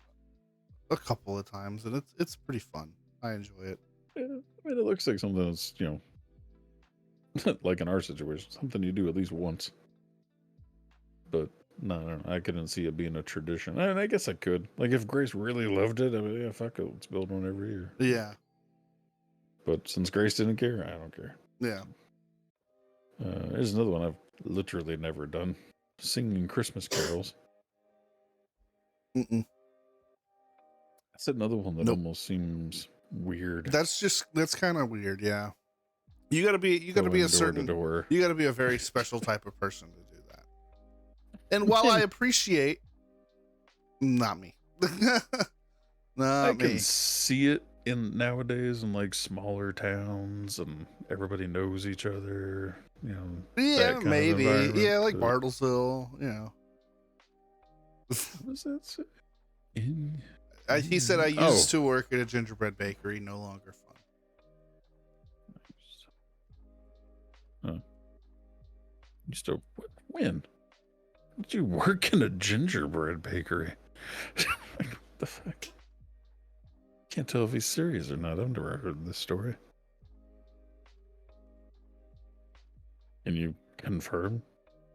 a couple of times, and it's pretty fun. I enjoy it. Yeah, I mean, it looks like something that's, you know, like in our situation, something you do at least once. But no, I couldn't see it being a tradition. And I guess I could. Like, if Grace really loved it, I mean, yeah, fuck it, let's build one every year. Yeah. But since Grace didn't care, I don't care. Yeah. There's another one I've literally never done. Singing Christmas carols. That's another one that almost seems weird. That's kind of weird. Yeah. You gotta be a certain door. You gotta be a very special type of person to do that. And while I appreciate, not me. I can see it in nowadays in like smaller towns and everybody knows each other, you know. Yeah, maybe. Yeah, like Bartlesville, you know. What was that say? He said I used to work at a gingerbread bakery, no longer fun. Huh. You still when? Did you work in a gingerbread bakery? What the fuck? Can't tell if he's serious or not. I've never heard this story. Can you confirm?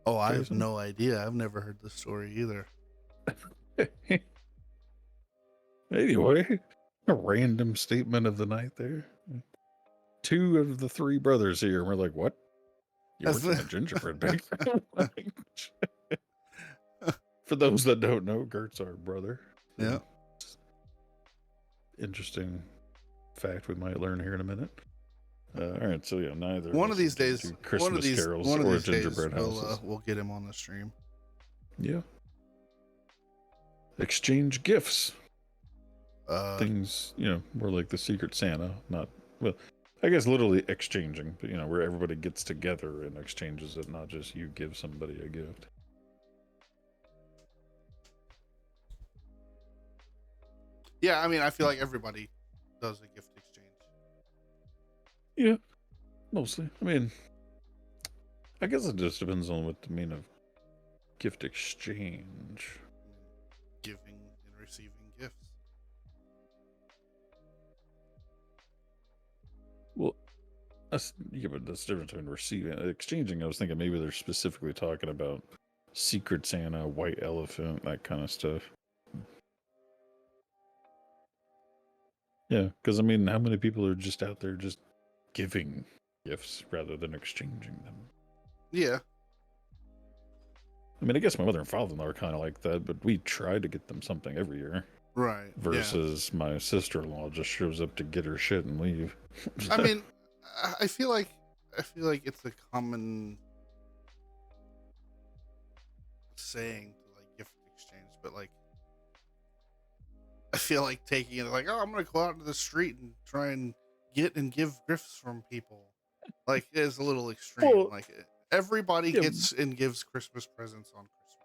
Oh, I have no idea. I've never heard this story either. Anyway, a random statement of the night there. 2 of the 3 brothers here, and we're like, what? You work in a gingerbread bakery? For those that don't know, Gert's our brother. Yeah. Interesting fact we might learn here in a minute. All right, so yeah, neither one of these days, Christmas carols or gingerbread houses. We'll get him on the stream. Yeah. Exchange gifts. Things, you know, more like the Secret Santa, not, well, I guess literally exchanging, but, you know, where everybody gets together and exchanges it, not just you give somebody a gift. Yeah, I mean, I feel like everybody does a gift exchange. Yeah, mostly. I mean, I guess it just depends on what the mean of gift exchange. Giving and receiving gifts. Well, yeah, but that's different between receiving exchanging. I was thinking maybe they're specifically talking about Secret Santa, White Elephant, that kind of stuff. Yeah, because I mean, how many people are just out there just giving gifts rather than exchanging them? Yeah. I mean, I guess my mother and father-in-law are kind of like that, but we try to get them something every year. Right. Versus my sister-in-law just shows up to get her shit and leave. I mean, I feel like it's a common saying to like gift exchange, but like I feel like taking it like, oh, I'm gonna go out into the street and try and get and give gifts from people, like, is a little extreme. Well, like everybody yeah, gets and gives Christmas presents on Christmas.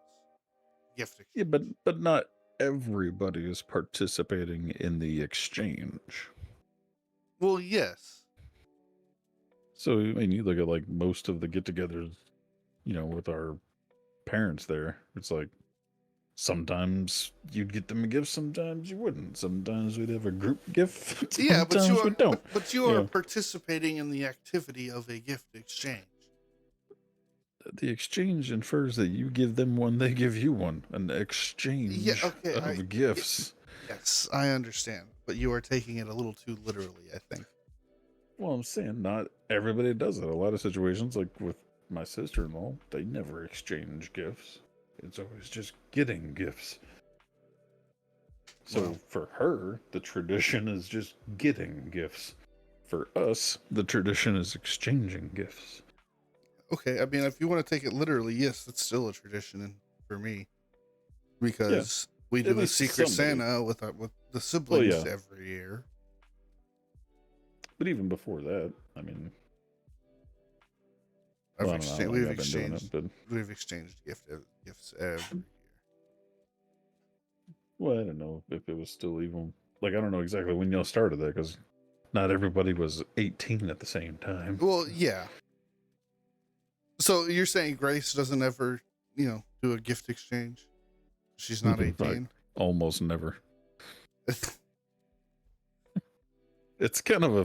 Gift exchange. yeah, but not everybody is participating in the exchange. Well, yes. So I mean, you look at like most of the get-togethers, you know, with our parents there. It's like sometimes you'd get them a gift, sometimes you wouldn't. Sometimes we'd have a group gift. Yeah, but you we are don't. but you are participating in the activity of a gift exchange. The exchange infers that you give them one, they give you one. An exchange of gifts. Yes, I understand, but you are taking it a little too literally, I think. Well, I'm saying not everybody does it. A lot of situations, like with my sister-in-law, they never exchange gifts. It's always just getting gifts. So for her, the tradition is just getting gifts. For us, the tradition is exchanging gifts. Okay, I mean, if you want to take it literally, yes, it's still a tradition for me, because we do a Secret Santa with the siblings every year. But even before that, I mean, we've exchanged gifts every year. Well, I don't know if it was still even like I don't know exactly when y'all started that because not everybody was 18 at the same time. Well, yeah. So you're saying Grace doesn't ever, do a gift exchange? She's not 18? Like, almost never. It's kind of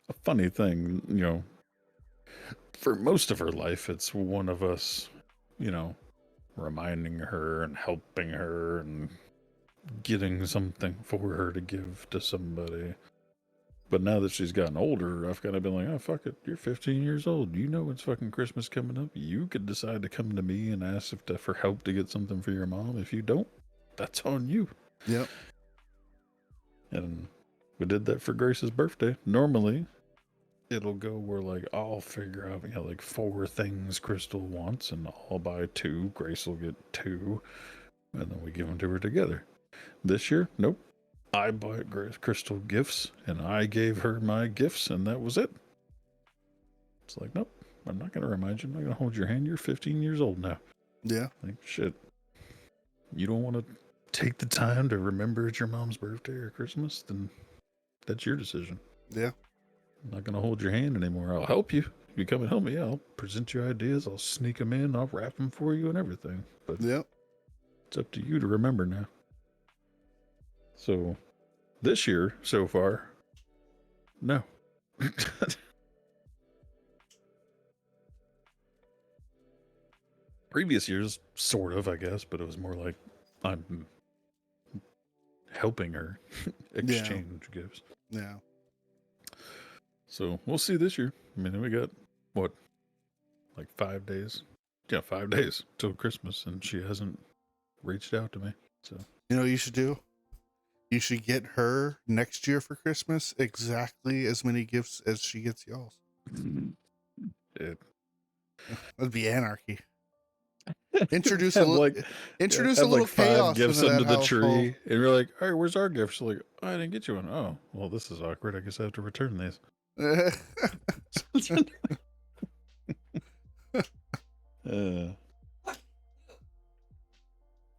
a funny thing, For most of her life, it's one of us, reminding her and helping her and getting something for her to give to somebody. But now that she's gotten older, I've kind of been like, oh, fuck it. You're 15 years old. You know it's fucking Christmas coming up. You could decide to come to me and ask for help to get something for your mom. If you don't, that's on you. Yep. And we did that for Grace's birthday. Normally, it'll go where, like, I'll figure out, like 4 things Crystal wants, and I'll buy 2. Grace will get 2, and then we give them to her together. This year, nope. I bought Crystal gifts, and I gave her my gifts, and that was it. It's like, nope, I'm not going to remind you. I'm not going to hold your hand. You're 15 years old now. Yeah. Like, shit. You don't want to take the time to remember it's your mom's birthday or Christmas? Then that's your decision. Yeah. I'm not going to hold your hand anymore. I'll help you. If you come and help me, I'll present you ideas. I'll sneak them in. I'll wrap them for you and everything. But it's up to you to remember now. So this year, so far, no. Previous years, sort of, I guess, but it was more like I'm helping her exchange gifts. Yeah. So we'll see this year. I mean, we got, what, like 5 days? Yeah, 5 days till Christmas, and she hasn't reached out to me. So you know what you should do? You should get her next year for Christmas exactly as many gifts as she gets y'all's. That'd be anarchy. Introduce a little like 5 chaos gifts into under the household. tree, and you're like, all right, where's our gifts? Like, oh, I didn't get you one. Oh, well, this is awkward. I guess I have to return these.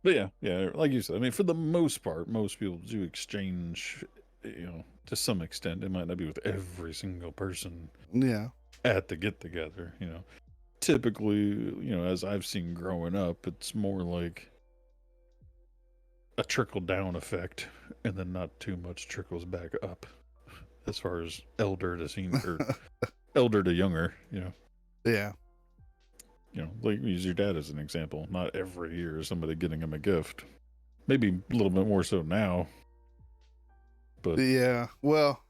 But yeah, like you said, I mean, for the most part, most people do exchange, to some extent. It might not be with every single person. Yeah. at the get together. Typically, as I've seen growing up, it's more like a trickle down effect, and then not too much trickles back up as far as elder to senior, or elder to younger. Yeah. Like use your dad as an example. Not every year is somebody getting him a gift. Maybe a little bit more so now. But yeah, well,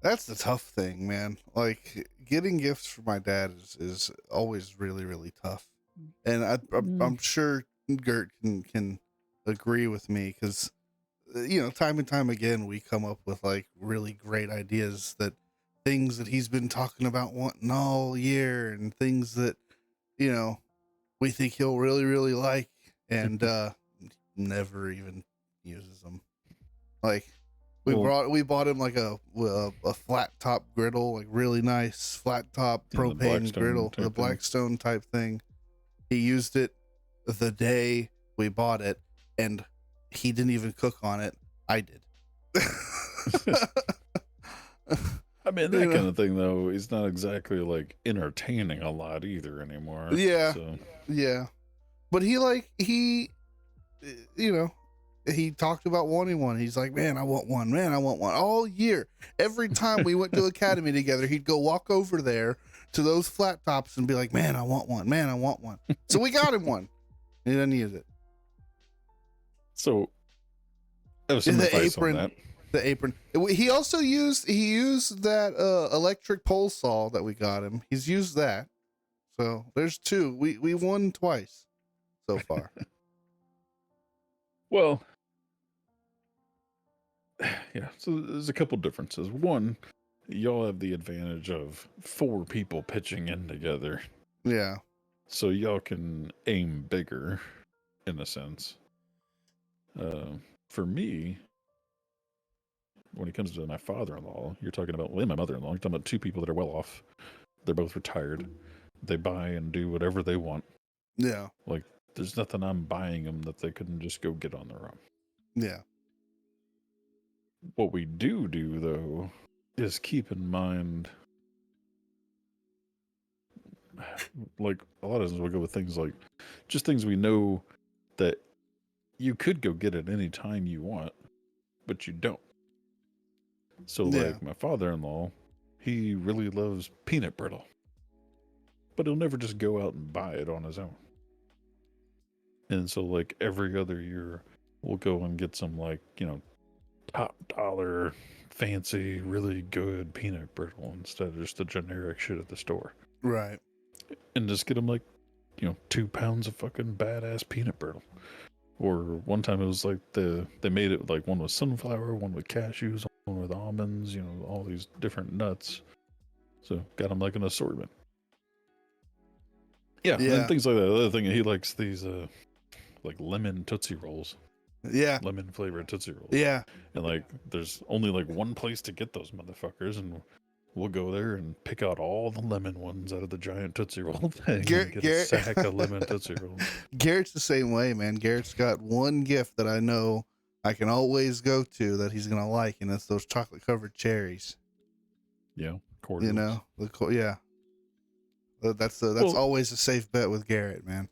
that's the tough thing, man. Like getting gifts for my dad is always really, really tough. And I'm sure Gert can agree with me, because time and time again we come up with like really great ideas, that things that he's been talking about wanting all year, and things that we think he'll really, really like, and never even uses them. Like we bought him like a flat top griddle, like really nice flat top propane griddle, the Blackstone type thing. He used it the day we bought it, and he didn't even cook on it. I did. I mean, that kind of thing, though, is not exactly like entertaining a lot either anymore. Yeah. So. Yeah. But he talked about wanting one. He's like, man, I want one. Man, I want one all year. Every time we went to Academy together, he'd go walk over there to those flat tops and be like, man, I want one. Man, I want one. So we got him one. He didn't use it. So that was some advice on that. The apron. He also used that electric pole saw that we got him. He's used that. So there's two. We won twice so far. Well, yeah. So there's a couple differences. One, y'all have the advantage of 4 people pitching in together. Yeah. So y'all can aim bigger, in a sense. For me, when it comes to my father-in-law, you're talking about my mother-in-law. You're talking about 2 people that are well off. They're both retired. They buy and do whatever they want. Yeah. Like, there's nothing I'm buying them that they couldn't just go get on their own. Yeah. What we do, though, is keep in mind, like, a lot of times we'll go with things like, just things we know that you could go get at any time you want, but you don't. So, like, my father-in-law, he really loves peanut brittle, but he'll never just go out and buy it on his own. And so, like, every other year, we'll go and get some, like, top dollar, fancy, really good peanut brittle instead of just the generic shit at the store. Right. And just get him, like, 2 pounds of fucking badass peanut brittle. Or one time it was like they made it like one with sunflower, one with cashews, one with almonds, all these different nuts. So got him like an assortment. Yeah. And things like that. The other thing, he likes these like lemon Tootsie Rolls. Yeah. Lemon flavored Tootsie Rolls. Yeah. And like there's only like one place to get those motherfuckers, and we'll go there and pick out all the lemon ones out of the giant Tootsie Roll thing and get a sack of lemon Tootsie Rolls. Garrett's the same way, man. Garrett's got one gift that I know I can always go to that he's going to like, and it's those chocolate-covered cherries. Yeah, cordials. That's always a safe bet with Garrett, man.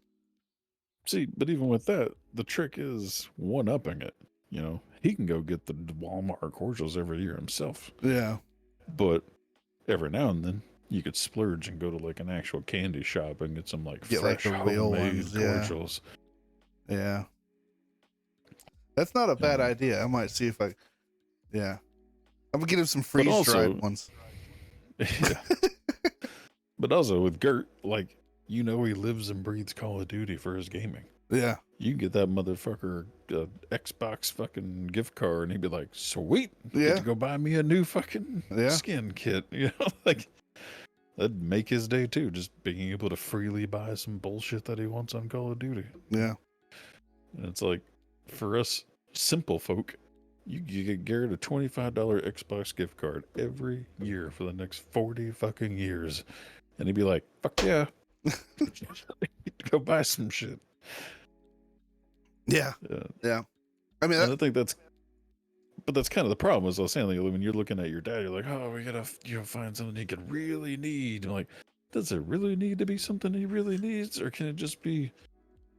See, but even with that, the trick is one-upping it. He can go get the Walmart cordials every year himself. Yeah. But every now and then, you could splurge and go to like an actual candy shop and get some like fresh homemade cordials. Yeah. That's not a bad idea. I might see if I'm gonna get him some freeze-dried ones. Yeah. But also with Gert, like, he lives and breathes Call of Duty for his gaming. Yeah. You can get that motherfucker Xbox fucking gift card, and he'd be like, sweet. Yeah. Get to go buy me a new fucking skin kit. Like, that'd make his day too, just being able to freely buy some bullshit that he wants on Call of Duty. Yeah. And it's like, for us simple folk, you get Garrett a $25 Xbox gift card every year for the next 40 fucking years. And he'd be like, fuck yeah. Go buy some shit. Yeah. I mean, I think that's but that's kind of the problem. As I was saying, like, when you're looking at your dad, you're like, oh, we gotta find something he could really need. I'm like, does it really need to be something he really needs, or can it just be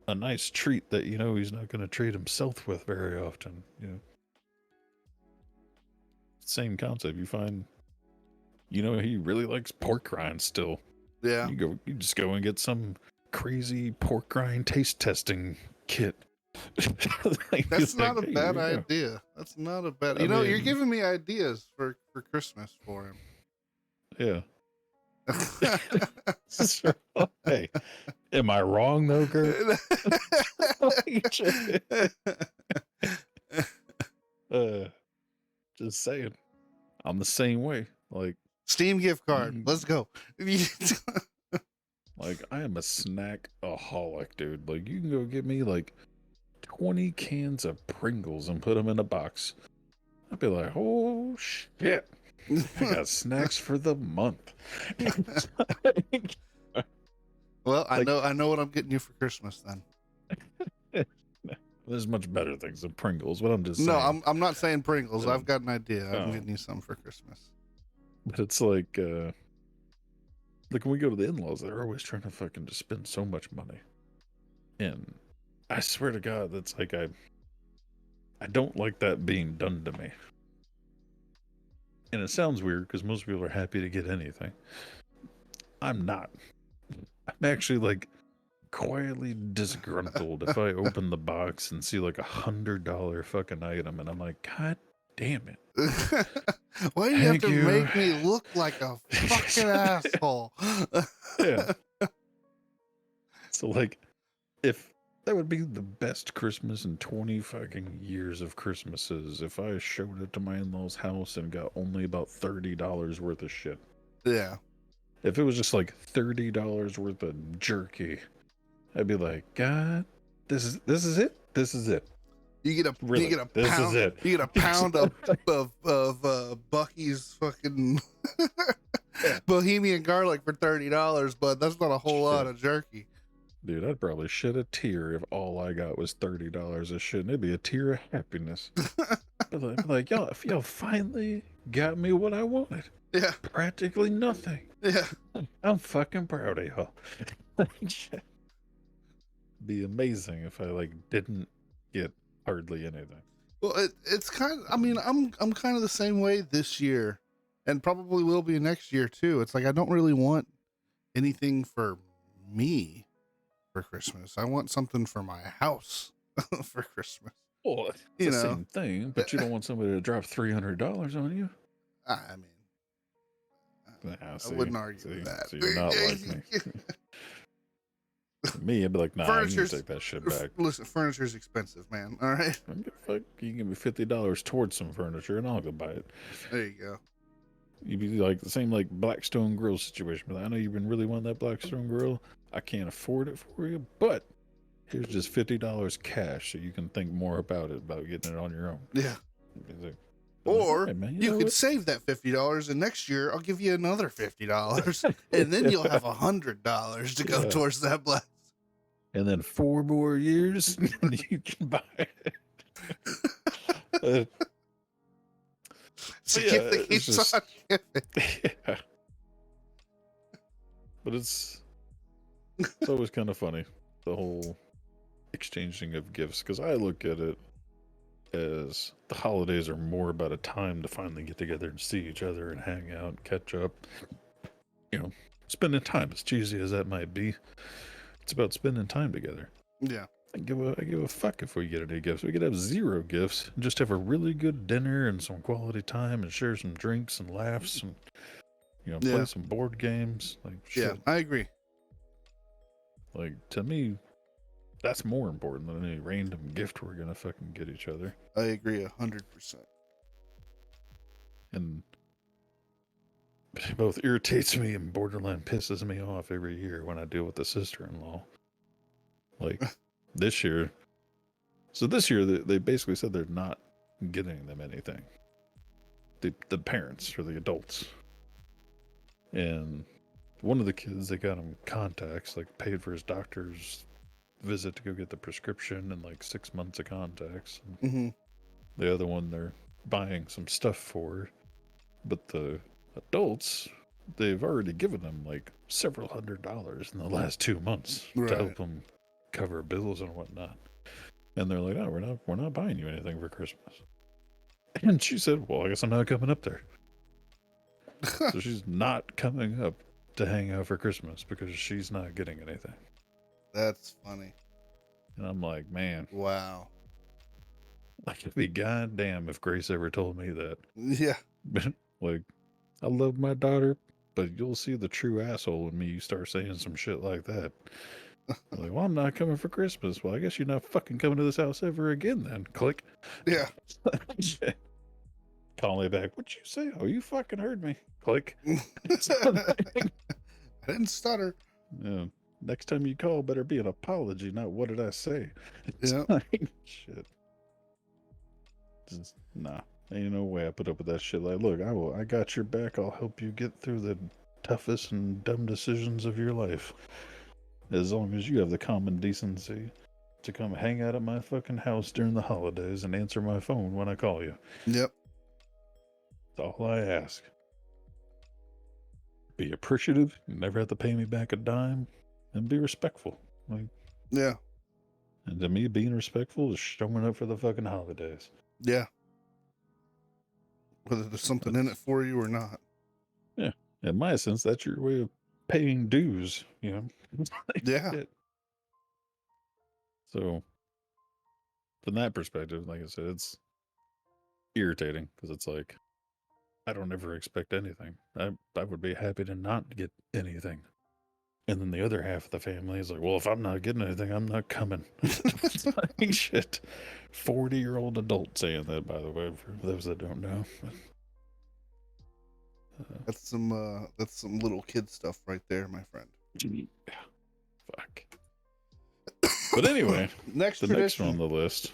a nice treat that he's not going to treat himself with very often? Same concept. You find he really likes pork rinds still. Yeah. You just go and get some crazy pork rind taste testing kit. Like, that's not a bad idea. That's not a bad. You're giving me ideas for Christmas for him. Yeah. Hey, am I wrong though, Kurt? Just saying, I'm the same way. Like, Steam gift card. Let's go. Like, I am a snack-aholic, dude. Like, you can go get me like 20 cans of Pringles and put them in a box. I'd be like, oh shit, I got snacks for the month. Well, I know what I'm getting you for Christmas then. There's much better things than Pringles, but I'm just saying. No, I'm not saying Pringles. I've got an idea. I'm getting you some for Christmas. But it's like when we go to the in-laws, they're always trying to fucking just spend so much money. And I swear to God, that's like, I don't like that being done to me. And it sounds weird because most people are happy to get anything. I'm not. I'm actually like quietly disgruntled if I open the box and see like $100 fucking item, and I'm like, God damn it. Why do you have to make me look like a fucking asshole? Yeah. So like, if that would be the best Christmas in 20 fucking years of Christmases, if I showed up to my in-laws' house and got only about $30 worth of shit. Yeah. If it was just like $30 worth of jerky, I'd be like, God, this is it. This is it. You get a pound. This is it. You get a pound of Bucky's fucking Bohemian garlic for $30, but that's not a whole lot of jerky. Dude, I'd probably shed a tear if all I got was $30 of shit. And it'd be a tear of happiness. like, y'all finally got me what I wanted. Yeah. Practically nothing. Yeah. I'm fucking proud of y'all. Be amazing if I like didn't get hardly anything. Well, it's kind of, I mean, I'm kind of the same way this year, and probably will be next year too. It's like I don't really want anything for me for Christmas. I want something for my house for Christmas. Well, it's the same thing, but you don't want somebody to drop $300 on you. I mean, I wouldn't argue with that. So you're not like me. Me, I'd be like, nah, you can take that shit back. Listen, furniture's expensive, man. All right. You can give me $50 towards some furniture, and I'll go buy it. There you go. You'd be like the same like Blackstone Grill situation. But I know you've been really wanting that Blackstone Grill. I can't afford it for you, but here's just $50 cash, so you can think more about getting it on your own. Yeah. Like, or hey, man, you could save that $50, and next year I'll give you another $50, and then you'll have $100 to go towards that Black. And then 4 more years, you can buy it. So yeah, the keeps on giving. Yeah. But it's always kind of funny, the whole exchanging of gifts, because I look at it as the holidays are more about a time to finally get together and see each other and hang out and catch up. Spending time, as cheesy as that might be. It's about spending time together. Yeah. I give a fuck if we get any gifts. We could have 0 gifts and just have a really good dinner and some quality time and share some drinks and laughs and play some board games. Like shit. Yeah, I agree. Like, to me, that's more important than any random gift we're gonna fucking get each other. I agree 100%. And it both irritates me and borderline pisses me off every year when I deal with the sister-in-law. Like this year. So this year they basically said they're not getting them anything. The parents or the adults. And one of the kids, they got him contacts, like paid for his doctor's visit to go get the prescription and like 6 months of contacts. Mm-hmm. The other one, they're buying some stuff for her. But the adults, they've already given them like several $100s in the last 2 months to help them cover bills and whatnot. And they're like, "Oh, we're not buying you anything for Christmas." And she said, "Well, I guess I'm not coming up there." So she's not coming up to hang out for Christmas because she's not getting anything. That's funny. And I'm like, man, wow. like, it'd be goddamn if Grace ever told me that. Yeah. Like, I love my daughter, but you'll see the true asshole in me. You start saying some shit like that. Like, well, I'm not coming for Christmas. Well, I guess you're not fucking coming to this house ever again then. Click. Yeah. Call me back. What'd you say? Oh, you fucking heard me. Click. I didn't stutter. Yeah. Next time you call, better be an apology, not what did I say. Yeah. Like, shit. Just, nah. Ain't no way I put up with that shit. Like, look, I got your back. I'll help you get through the toughest and dumb decisions of your life. As long as you have the common decency to come hang out at my fucking house during the holidays and answer my phone when I call you. Yep. That's all I ask. Be appreciative. You never have to pay me back a dime. And be respectful. Like, yeah. And to me, being respectful is showing up for the fucking holidays. Yeah. Whether there's something in it for you or not. Yeah. In my sense, that's your way of paying dues, you know? Yeah. Shit. So, from that perspective, like I said, it's irritating because it's like, I don't ever expect anything. I would be happy to not get anything. And then the other half of the family is like, well, if I'm not getting anything, I'm not coming. It's like, shit. 40-year-old adult saying that, by the way, for those that don't know. That's some little kid stuff right there, my friend. Yeah. Fuck. But anyway, next the next one on the list,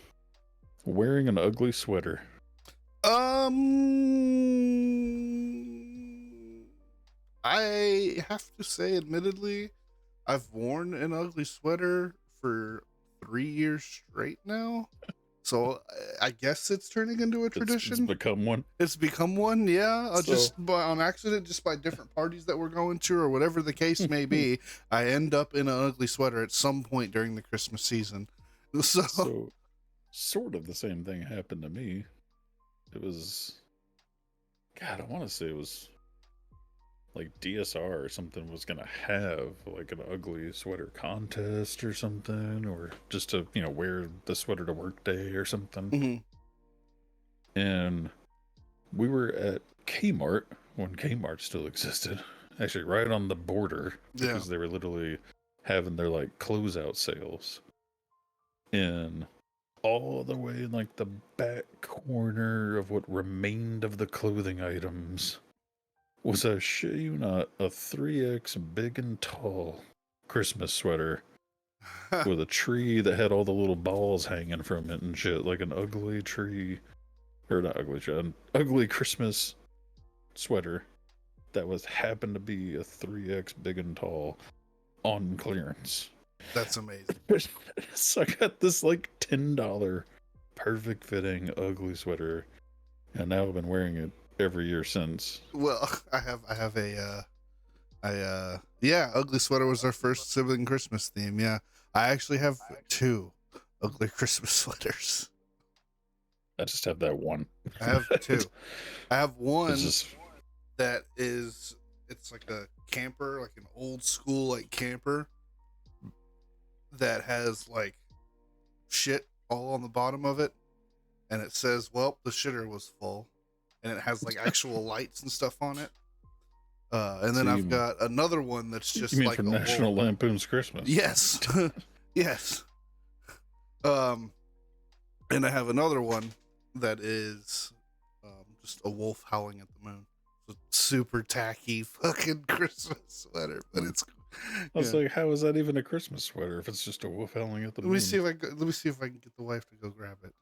wearing an ugly sweater. I have to say, admittedly, I've worn an ugly sweater for 3 years straight now. So I guess it's turning into a tradition. It's become one. It's become one, yeah. Just on accident, just by different parties that we're going to, or whatever the case may be, I end up in an ugly sweater at some point during the Christmas season. So sort of the same thing happened to me. It was, God, I want to say it was like DSR or something was going to have like an ugly sweater contest or something, or just to, wear the sweater to work day or something. Mm-hmm. And we were at Kmart when Kmart still existed, actually right on the border, because they were literally having their like closeout sales. And all the way in like the back corner of what remained of the clothing items was, I shit you not, a 3X big and tall Christmas sweater with a tree that had all the little balls hanging from it and shit, like an ugly tree, or not ugly tree, an ugly Christmas sweater that happened to be a 3X big and tall on clearance. That's amazing. So I got this like $10 perfect fitting ugly sweater, and now I've been wearing it every year since. Well, I have ugly sweater was our first sibling Christmas theme. Yeah, I actually have 2 ugly Christmas sweaters. I just have that one. I have 2. I have one that is, it's like a camper, like an old school like camper that has like shit all on the bottom of it, and it says, well, the shitter was full, and it has like actual lights and stuff on it. And then I've got another one that's just like from National Lampoon's Christmas. Yes. Yes. And I have another one that is just a wolf howling at the moon. It's a super tacky fucking Christmas sweater, but it's I was like, how is that even a Christmas sweater if it's just a wolf howling at the moon? Let me see if I can get the wife to go grab it.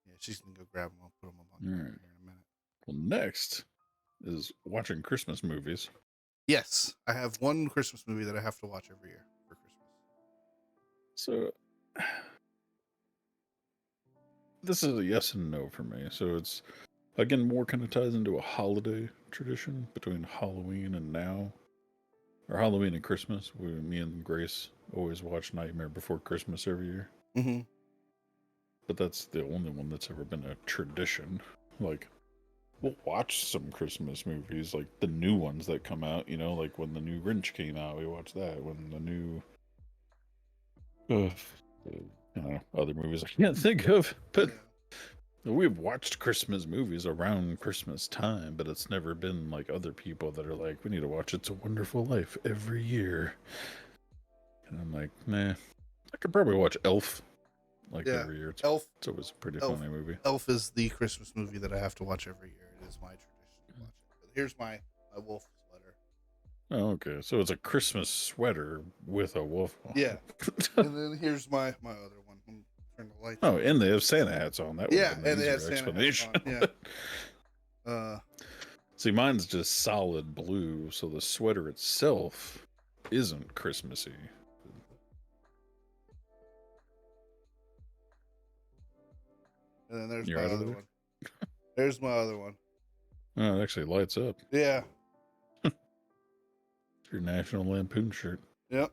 Yeah, she's gonna go grab them. I'll put them on here in a minute. Well, next is watching Christmas movies. Yes, I have one Christmas movie that I have to watch every year for Christmas. So this is a yes and no for me. So it's again more kind of ties into a holiday tradition between Halloween and now, or Halloween and Christmas. Me and Grace always watch Nightmare Before Christmas every year. Mm-hmm. But that's the only one that's ever been a tradition. Like, we'll watch some Christmas movies, like the new ones that come out, you know, like when the new Grinch came out, we watched that. When the new, other movies I can't think of. But we've watched Christmas movies around Christmas time, but it's never been like other people that are like, we need to watch It's a Wonderful Life every year. And I'm like, nah, I could probably watch Elf like every year. It's always a pretty funny movie. Elf is the Christmas movie that I have to watch every year. It is my tradition to watch it. But here's my wolf sweater. Oh, okay. So it's a Christmas sweater with a wolf. Yeah. And then here's my other one. Turn the lights. Oh, and they have Santa hats on. That yeah, and they have Santa hats on. Yeah. See, mine's just solid blue, so the sweater itself isn't Christmassy. And then there's my other one. There's my other one. Oh, it actually lights up. Yeah. It's your National Lampoon shirt. Yep.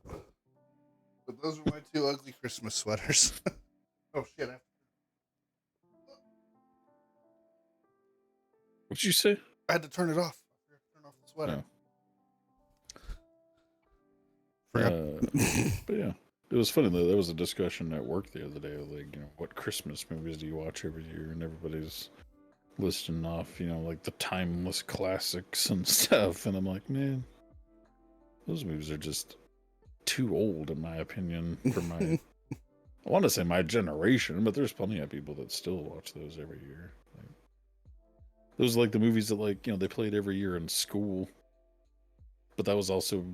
But those are my two ugly Christmas sweaters. Oh, shit. What'd you say? I had to turn it off. I forgot to turn off the sweater. But yeah, it was funny though. There was a discussion at work the other day, like, you know, what Christmas movies do you watch every year? And everybody's listing off, you know, like the timeless classics and stuff. And I'm like, man, those movies are just too old, in my opinion, for my, I want to say my generation, but there's plenty of people that still watch those every year. Like, those are like the movies that, like, you know, they played every year in school. But that was also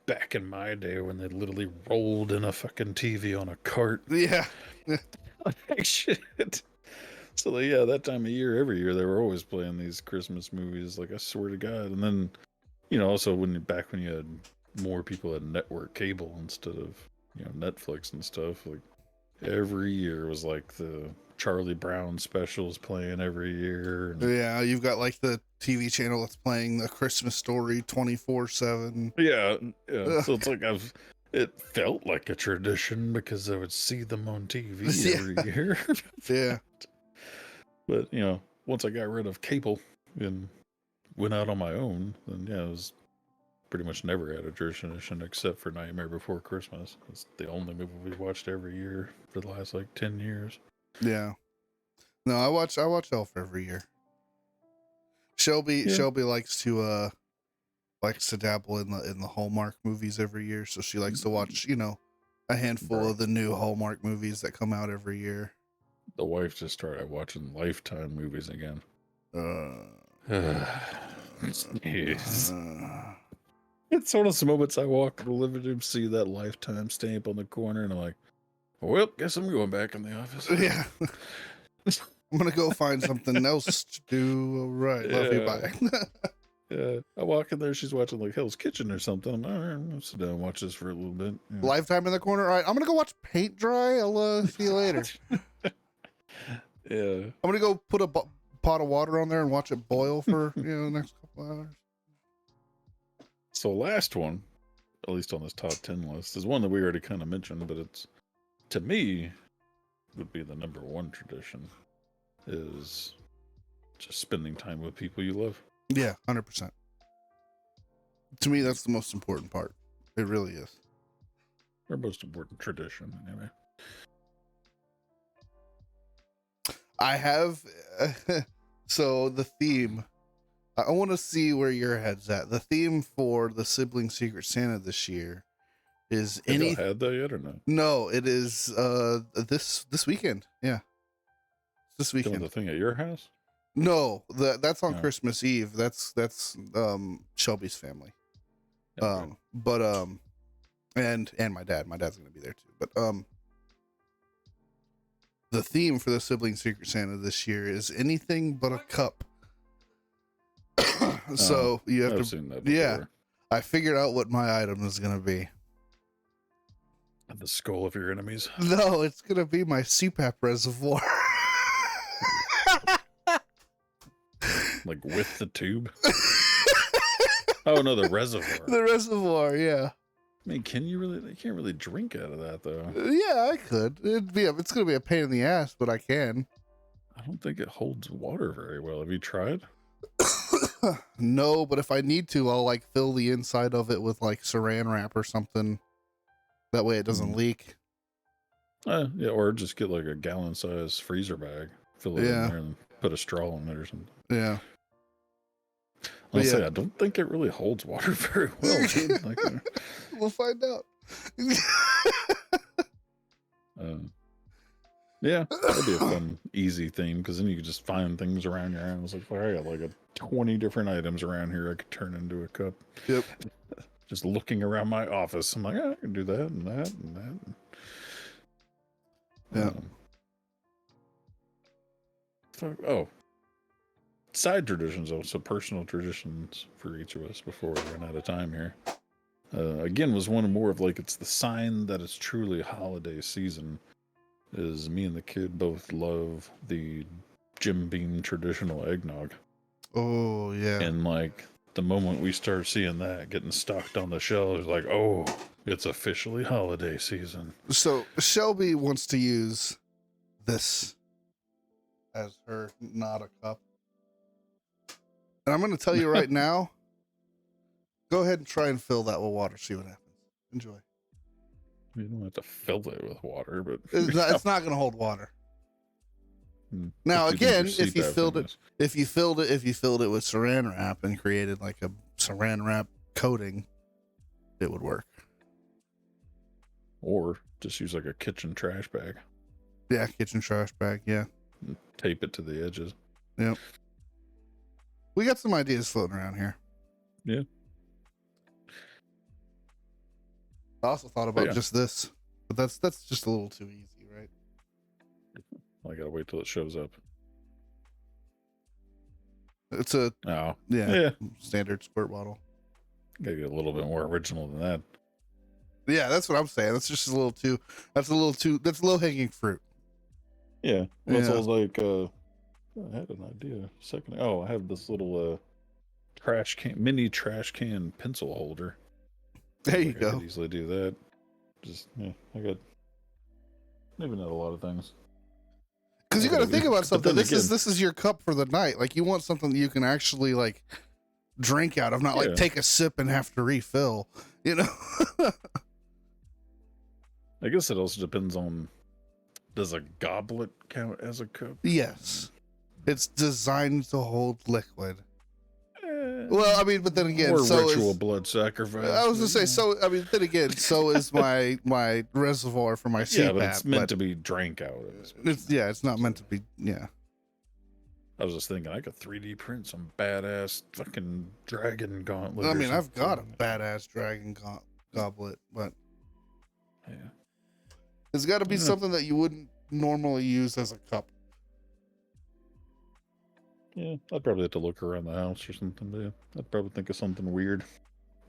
back in my day when they literally rolled in a fucking TV on a cart. Yeah. Like shit. So like, yeah, that time of year, every year, they were always playing these Christmas movies. Like, I swear to God. And then, you know, also when you had more people had network cable instead of, you know, Netflix and stuff, like every year was like the Charlie Brown specials playing every year. And, yeah, you've got like the TV channel that's playing the Christmas Story 24/7. Yeah. So it's like it felt like a tradition because I would see them on TV every year. Yeah. But, you know, once I got rid of cable and went out on my own, then yeah, it was pretty much never had a tradition except for Nightmare Before Christmas. It's the only movie we watched every year for the last like 10 years. Yeah. No, I watch Elf every year. Shelby likes to dabble in the Hallmark movies every year, so she likes to watch, you know, a handful of the new Hallmark movies that come out every year. The wife just started watching Lifetime movies again. It's one of those moments I walk in the living room, see that Lifetime stamp on the corner, and I'm like, well, guess I'm going back in the office. Yeah. I'm going to go find something else to do. All right. Love you. Bye. Yeah. I walk in there. She's watching like Hell's Kitchen or something. I'm all right. I'm going to sit down and watch this for a little bit. Yeah. Lifetime in the corner. All right. I'm going to go watch paint dry. I'll see you later. Yeah. I'm going to go put a pot of water on there and watch it boil for, you know, the next couple hours. So last one, at least on this top 10 list, is one that we already kind of mentioned, but it's, to me, would be the number one tradition, is just spending time with people you love. Yeah, 100%. To me, that's the most important part. It really is. Our most important tradition, anyway. I have, so the theme, I want to see where your head's at. The theme for the Sibling Secret Santa this year is Have you had that yet or not? No, it is this weekend. Yeah, this weekend. Doing the thing at your house? No, that's on Christmas Eve. That's Shelby's family. Okay. And my dad. My dad's gonna be there too. But the theme for the Sibling Secret Santa this year is anything but a cup. So you have I've to. seen that before. Yeah, I figured out what my item is gonna be. The skull of your enemies. No, it's gonna be my CPAP reservoir. Like with the tube? Oh no, the reservoir. The reservoir, yeah. I mean, can you really? You can't really drink out of that though. Yeah, I could. It's gonna be a pain in the ass, but I can. I don't think it holds water very well. Have you tried? No, but if I need to, I'll like fill the inside of it with like saran wrap or something. That way it doesn't leak. Yeah, or just get like a gallon size freezer bag, fill it in there, and put a straw in it or something. Yeah. I'll say I don't think it really holds water very well. Dude. Like, we'll find out. Yeah, that'd be a fun, easy theme because then you could just find things around your house. Like, I got like 20 different items around here I could turn into a cup. Yep. Just looking around my office, I'm like, I can do that and that and that. Yeah. Oh, side traditions, also personal traditions for each of us before we run out of time here. Again, was one more of like it's the sign that it's truly holiday season. Is me and the kid both love the Jim Beam traditional eggnog. Oh yeah. And like the moment we start seeing that getting stocked on the shelves, like, oh, it's officially holiday season. So Shelby wants to use this as her not a cup. And I'm going to tell you right now, go ahead and try and fill that with water. See what happens. Enjoy. You don't have to fill it with water, but it's not going to hold water. Now again, if you filled it with saran wrap and created like a saran wrap coating, it would work. Or just use like a kitchen trash bag. Yeah, kitchen trash bag. Yeah. And tape it to the edges. Yep. We got some ideas floating around here. Yeah. I also thought about just this, but that's just a little too easy, right? I gotta wait till it shows up. It's a standard squirt bottle. Gotta get a little bit more original than that. Yeah, that's what I'm saying. That's just a little too. That's low hanging fruit. Yeah. Well, it's all like I had an idea a second. Oh, I have this little mini trash can pencil holder. There you go. I could easily do that. Just I got maybe not a lot of things. Because you got to think about something. This is your cup for the night. Like you want something that you can actually like drink out of, not like take a sip and have to refill. You know. I guess it also depends on. Does a goblet count as a cup? Yes, it's designed to hold liquid. Well, I mean, but then again, ritual blood sacrifice. I was gonna say, I mean, then again, so is my reservoir for my CPAP. Yeah, but it's meant to be drank out of. It's not meant to be. Yeah. I was just thinking I could 3D print some badass fucking dragon gauntlet. I mean, I've got a badass dragon goblet, but it's got to be something that you wouldn't normally use as a cup. Yeah, I'd probably have to look around the house or something. But yeah, I'd probably think of something weird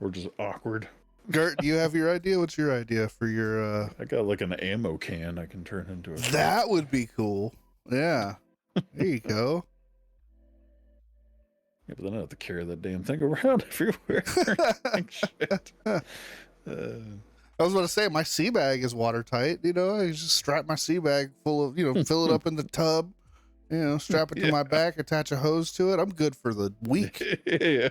or just awkward. Gert, do you have your idea? What's your idea for your? I got like an ammo can I can turn into a. That would be cool. Yeah, there you go. Yeah, but then I have to carry that damn thing around everywhere. Like, shit. I was about to say my sea bag is watertight. You know, I just strap my sea bag full of, fill it up in the tub. Strap it to my back, attach a hose to it. I'm good for the week. Yeah.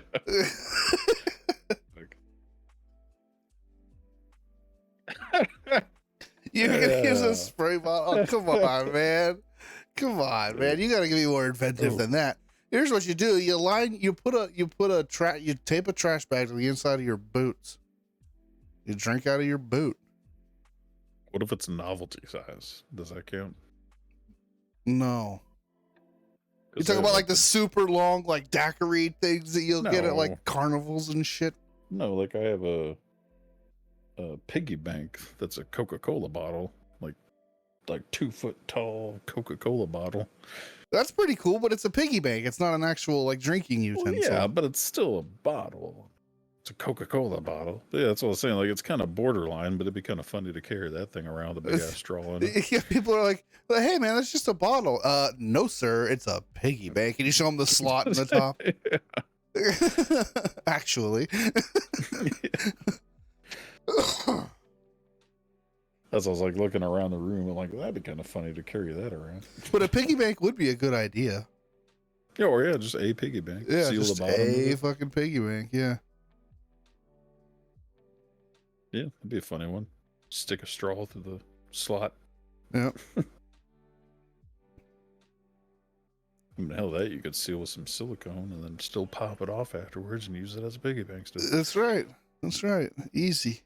You're gonna use a spray bottle? Oh, come on, man. Come on, man. You gotta be more inventive than that. Here's what you do: you tape a trash bag to the inside of your boots. You drink out of your boot. What if it's novelty size? Does that count? No. You talk about like the super long, like daiquiri things that you'll get at like carnivals and shit. No, like I have a piggy bank that's a Coca-Cola bottle, like 2 foot tall Coca-Cola bottle. That's pretty cool, but it's a piggy bank. It's not an actual like drinking utensil. Well, yeah, but it's still a bottle. It's a Coca-Cola bottle. But yeah, that's what I was saying. Like, it's kind of borderline, but it'd be kind of funny to carry that thing around with a big ass straw in it. Yeah, people are like, "Hey, man, that's just a bottle." No, sir, it's a piggy bank. And you show them the slot in the top. Actually. That's what I was like looking around the room and like, that'd be kind of funny to carry that around. But a piggy bank would be a good idea. Yeah, or yeah, just a piggy bank. Yeah, seal just the bottom. a fucking piggy bank. Yeah. Yeah, that'd be a funny one. Stick a straw through the slot. Yeah. I mean, hell, that you could seal with some silicone and then still pop it off afterwards and use it as a piggy bank still. That's right. That's right. Easy.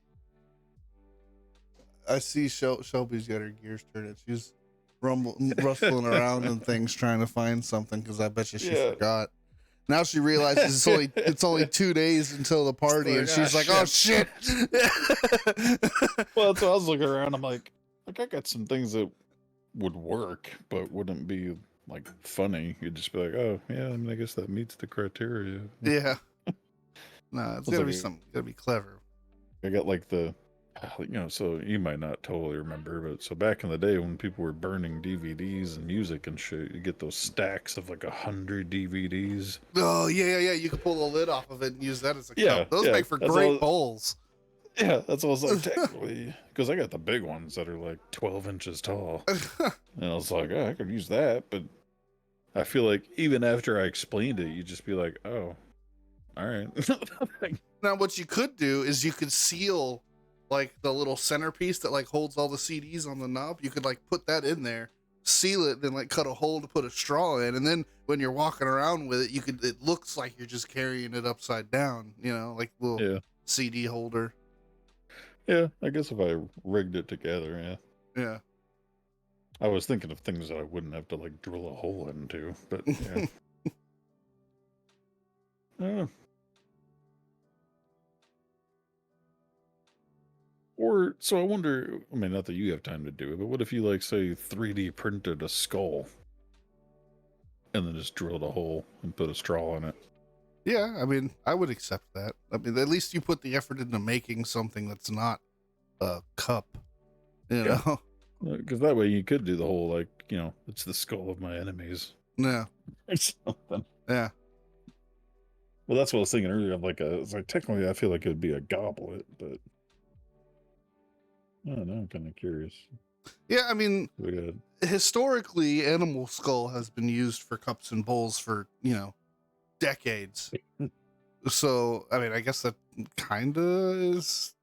I see Shelby's got her gears turned. She's rustling around and things trying to find something because I bet you she forgot. Now she realizes it's only 2 days until the party, and she's like, "Oh shit!" Well, that's what I was looking around. I'm like, I got some things that would work, but wouldn't be like funny. You'd just be like, "Oh yeah, I mean, I guess that meets the criteria." Yeah. No, it's gotta be something. Gotta be clever. I got like the, so you might not totally remember, but so back in the day when people were burning DVDs and music and shit, you get those stacks of like 100 DVDs. Oh yeah. You could pull the lid off of it and use that as a cup. Those make for great bowls. Yeah, that's what I was like, technically, because I got the big ones that are like 12 inches tall, and I was like, I could use that, but I feel like even after I explained it, you'd just be like, oh, all right. Now, what you could do is you could seal like the little centerpiece that like holds all the CDs on the knob. You could like put that in there, seal it, then like cut a hole to put a straw in, and then when you're walking around with it, it looks like you're just carrying it upside down, like little CD holder. Yeah, I guess if I rigged it together, yeah. I was thinking of things that I wouldn't have to like drill a hole into, but yeah. Or, so I wonder, I mean, not that you have time to do it, but what if you, like, say, 3D printed a skull and then just drilled a hole and put a straw in it? Yeah, I mean, I would accept that. I mean, at least you put the effort into making something that's not a cup, know? Because that way you could do the whole, like, it's the skull of my enemies. Yeah. Or something. Yeah. Well, that's what I was thinking earlier. Of it's like, technically, I feel like it would be a goblet, but I don't know. I'm kind of curious. Yeah, I mean, historically, animal skull has been used for cups and bowls for, decades. So, I mean, I guess that kind of is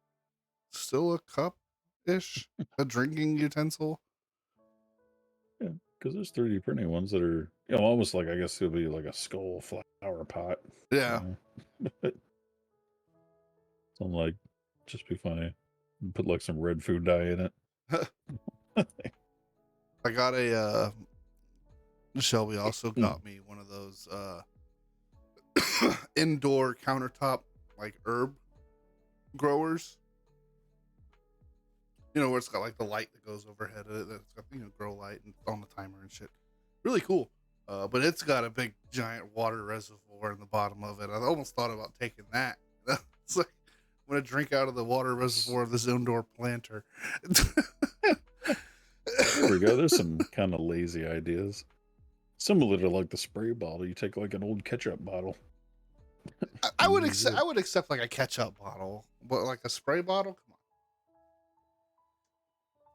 still a cup-ish, a drinking utensil. Yeah, because there's 3D printing ones that are, almost like, I guess it'll be like a skull flower pot. Yeah. So I'm like, just be funny. Put like some red food dye in it. I got Shelby also got me one of those indoor countertop like herb growers. Where it's got like the light that goes overhead of it. That's got grow light and on the timer and shit. Really cool. But it's got a big giant water reservoir in the bottom of it. I almost thought about taking that. It's like, I'm going to drink out of the water reservoir of this indoor planter. There we go. There's some kind of lazy ideas. Similar to like the spray bottle. You take like an old ketchup bottle. I would accept like a ketchup bottle, but like a spray bottle? Come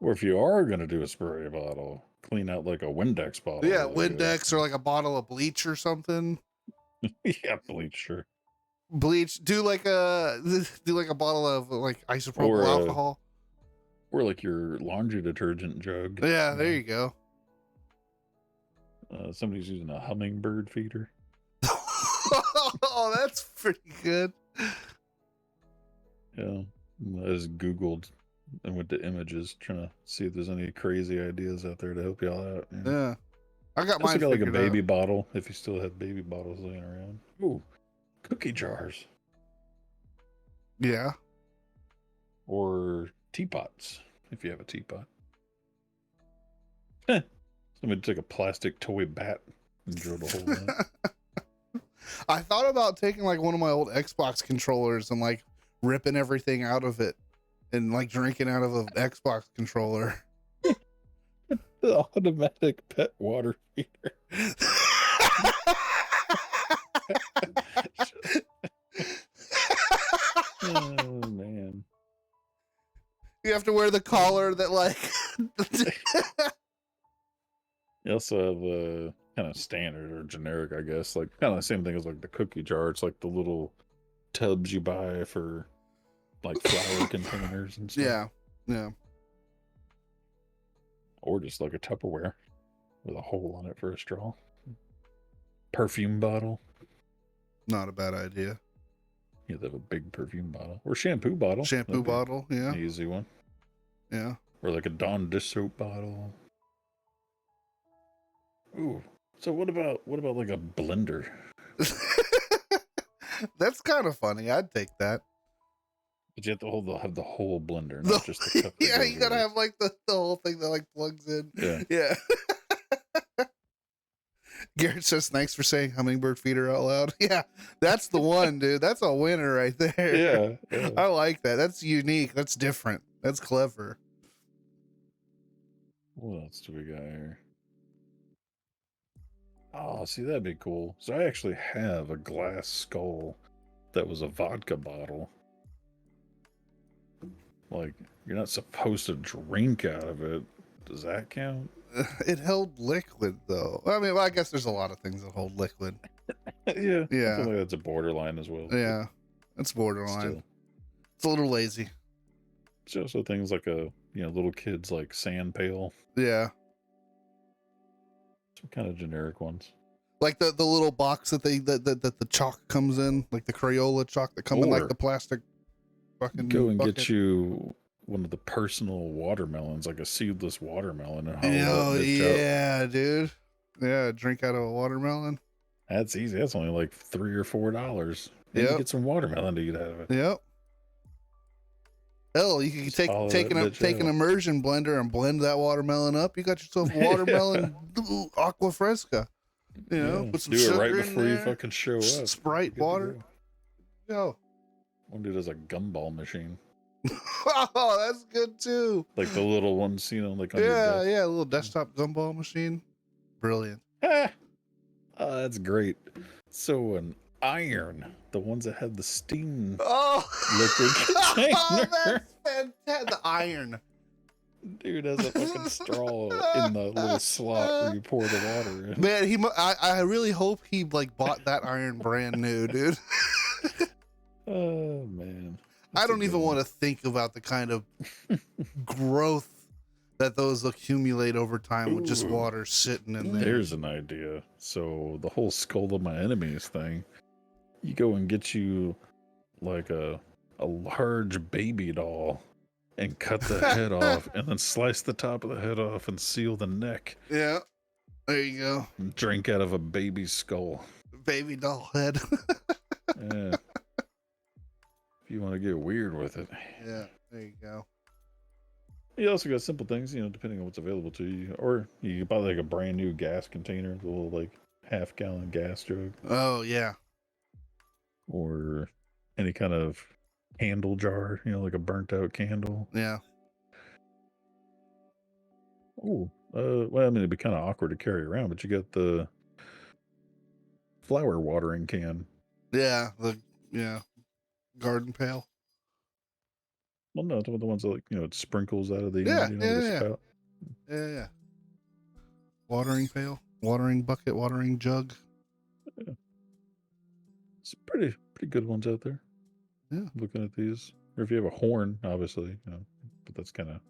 on. Or if you are going to do a spray bottle, clean out like a Windex bottle. Yeah, Windex or like a bottle of bleach or something. Yeah, bleach, sure. Bleach. Do like a bottle of like isopropyl alcohol. Or like your laundry detergent jug. Yeah, there you go. Somebody's using a hummingbird feeder. Oh, that's pretty good. Yeah, I just Googled and went to images trying to see if there's any crazy ideas out there to help y'all out. Yeah. I got mine. Got like a baby bottle if you still have baby bottles laying around. Ooh, cookie jars. Yeah. Or teapots if you have a teapot. Somebody took a plastic toy bat and drilled a hole in it. I thought about taking like one of my old Xbox controllers and like ripping everything out of it and like drinking out of an Xbox controller. The automatic pet water feeder. Oh man. You have to wear the collar that like You also have kind of standard or generic, I guess, like kind of the same thing as like the cookie jar. It's like the little tubs you buy for like flour containers and stuff. Yeah. Yeah. Or just like a Tupperware with a hole on it for a straw. Perfume bottle. Not a bad idea. You have a big perfume bottle. Or shampoo bottle. Shampoo bottle, yeah. An easy one. Yeah. Or like a Dawn dish soap bottle. Ooh. So what about like a blender? That's kind of funny. I'd take that. But you have to have the whole blender, not just the cup. Yeah, you gotta have like the whole thing that like plugs in. Yeah. Yeah. Garrett says thanks for saying hummingbird feeder out loud. Yeah, that's the one, dude. That's a winner right there. Yeah. I like that. That's unique. That's different. That's clever. What else do we got here? Oh, see, that'd be cool. So I actually have a glass skull that was a vodka bottle. Like, you're not supposed to drink out of it. Does that count? It held liquid, though. I mean, well, I guess there's a lot of things that hold liquid. Yeah. Yeah. I feel like that's a borderline as well. Yeah. It's borderline. Still. It's a little lazy. It's also things like little kids like sand pail. Yeah. Some kind of generic ones. Like the little box that the chalk comes in, like the Crayola chalk that come in like the plastic fucking go and bucket. Get you one of the personal watermelons, like a seedless watermelon. And oh yeah, dude. Yeah, drink out of a watermelon. That's easy. That's only like $3 or $4. And you get some watermelon to eat out of it. Yep. Hell, you can take an immersion blender and blend that watermelon up. You got yourself a watermelon aqua fresca. You know, put some sugar right in before there, you fucking show up. Sprite water. Go. One dude has a gumball machine. Oh, that's good too. Like the little ones, like on a little desktop gumball machine. Brilliant. Oh, that's great. So an iron, the ones that have the steam liquid container. Oh, that's fantastic. The iron. Dude has a fucking straw in the little slot where you pour the water in. Man, I really hope he like bought that iron brand new, dude. Oh man. I don't even want to think about the kind of growth that those accumulate over time with just water sitting in there. There's an idea. So the whole skull of my enemies thing, you go and get you like a large baby doll and cut the head off and then slice the top of the head off and seal the neck. Yeah. There you go. And drink out of a baby skull. Baby doll head. Yeah. If you want to get weird with it. Yeah, there you go. You also got simple things, depending on what's available to you. Or you can buy like a brand new gas container, the little like half-gallon gas jug. Oh, yeah. Or any kind of candle jar, like a burnt out candle. Yeah. Oh, well, I mean, it'd be kind of awkward to carry around, but you got the flower watering can. Yeah, garden pail. Well, no, it's one of the ones that it sprinkles out of the spout. Yeah. Watering pail, watering bucket, watering jug. Yeah. It's pretty good ones out there. Yeah. Looking at these. Or if you have a horn, obviously, but that's kind of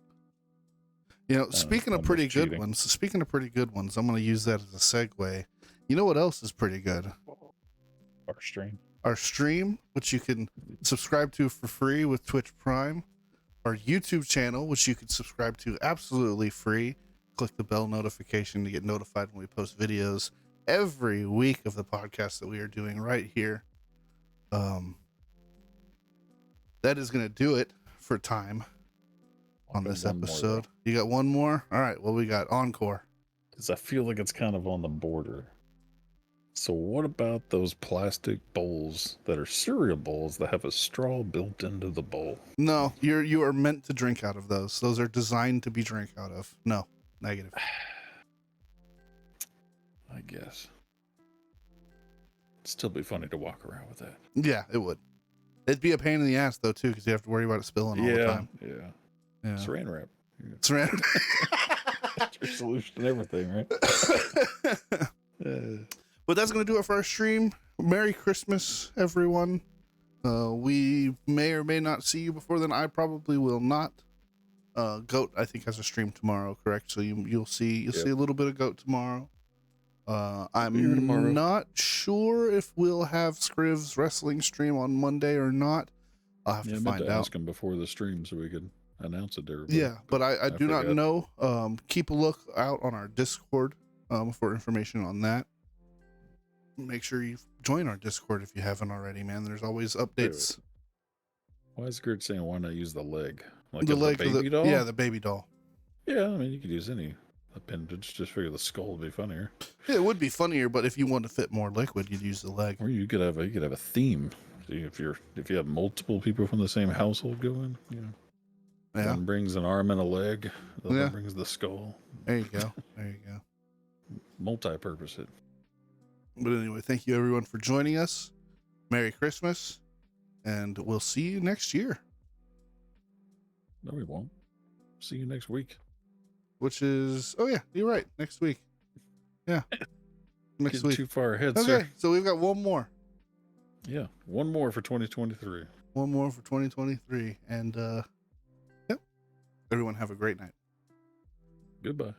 speaking of pretty good ones, I'm going to use that as a segue. You know what else is pretty good? Our stream, which you can subscribe to for free with Twitch Prime. Our YouTube channel, which you can subscribe to absolutely free. Click the bell notification to get notified when we post videos every week of the podcast that we are doing right here. That is going to do it for time on this episode. You got one more? All right. Well, we got Encore. Because I feel like it's kind of on the border. So what about those plastic bowls that are cereal bowls that have a straw built into the bowl? No, you are meant to drink out of those. Those are designed to be drank out of. No, negative. I guess. It'd still be funny to walk around with that. Yeah, it would. It'd be a pain in the ass though too, because you have to worry about it spilling all the time. Yeah. Saran wrap. Saran. That's your solution to everything, right? But that's going to do it for our stream. Merry Christmas, everyone. We may or may not see you before then. I probably will not. Goat, I think, has a stream tomorrow, correct? So you'll see a little bit of Goat tomorrow. I'm not sure if we'll have Scriv's wrestling stream on Monday or not. I'll have to find out. Ask him before the stream so we could announce it to everybody. Yeah, but I do not know. Keep a look out on our Discord for information on that. Make sure you join our Discord if you haven't already, man. There's always updates. Why is Gert saying why not use the leg? Like The leg baby doll? Yeah, the baby doll. Yeah, I mean, you could use any appendage. Just figure the skull would be funnier. Yeah, it would be funnier, but if you want to fit more liquid, you'd use the leg. Or you could have a theme. See, if you have multiple people from the same household going, one brings an arm and a leg, the other brings the skull. There you go. Multi-purpose it. But anyway, thank you everyone for joining us. Merry Christmas, and we'll see you next year. No, we won't. See you next week. Which is, you're right. Next week. Yeah. Next week. Too far ahead, okay, sir. So we've got one more. Yeah, one more for 2023. One more for 2023. And, everyone have a great night. Goodbye.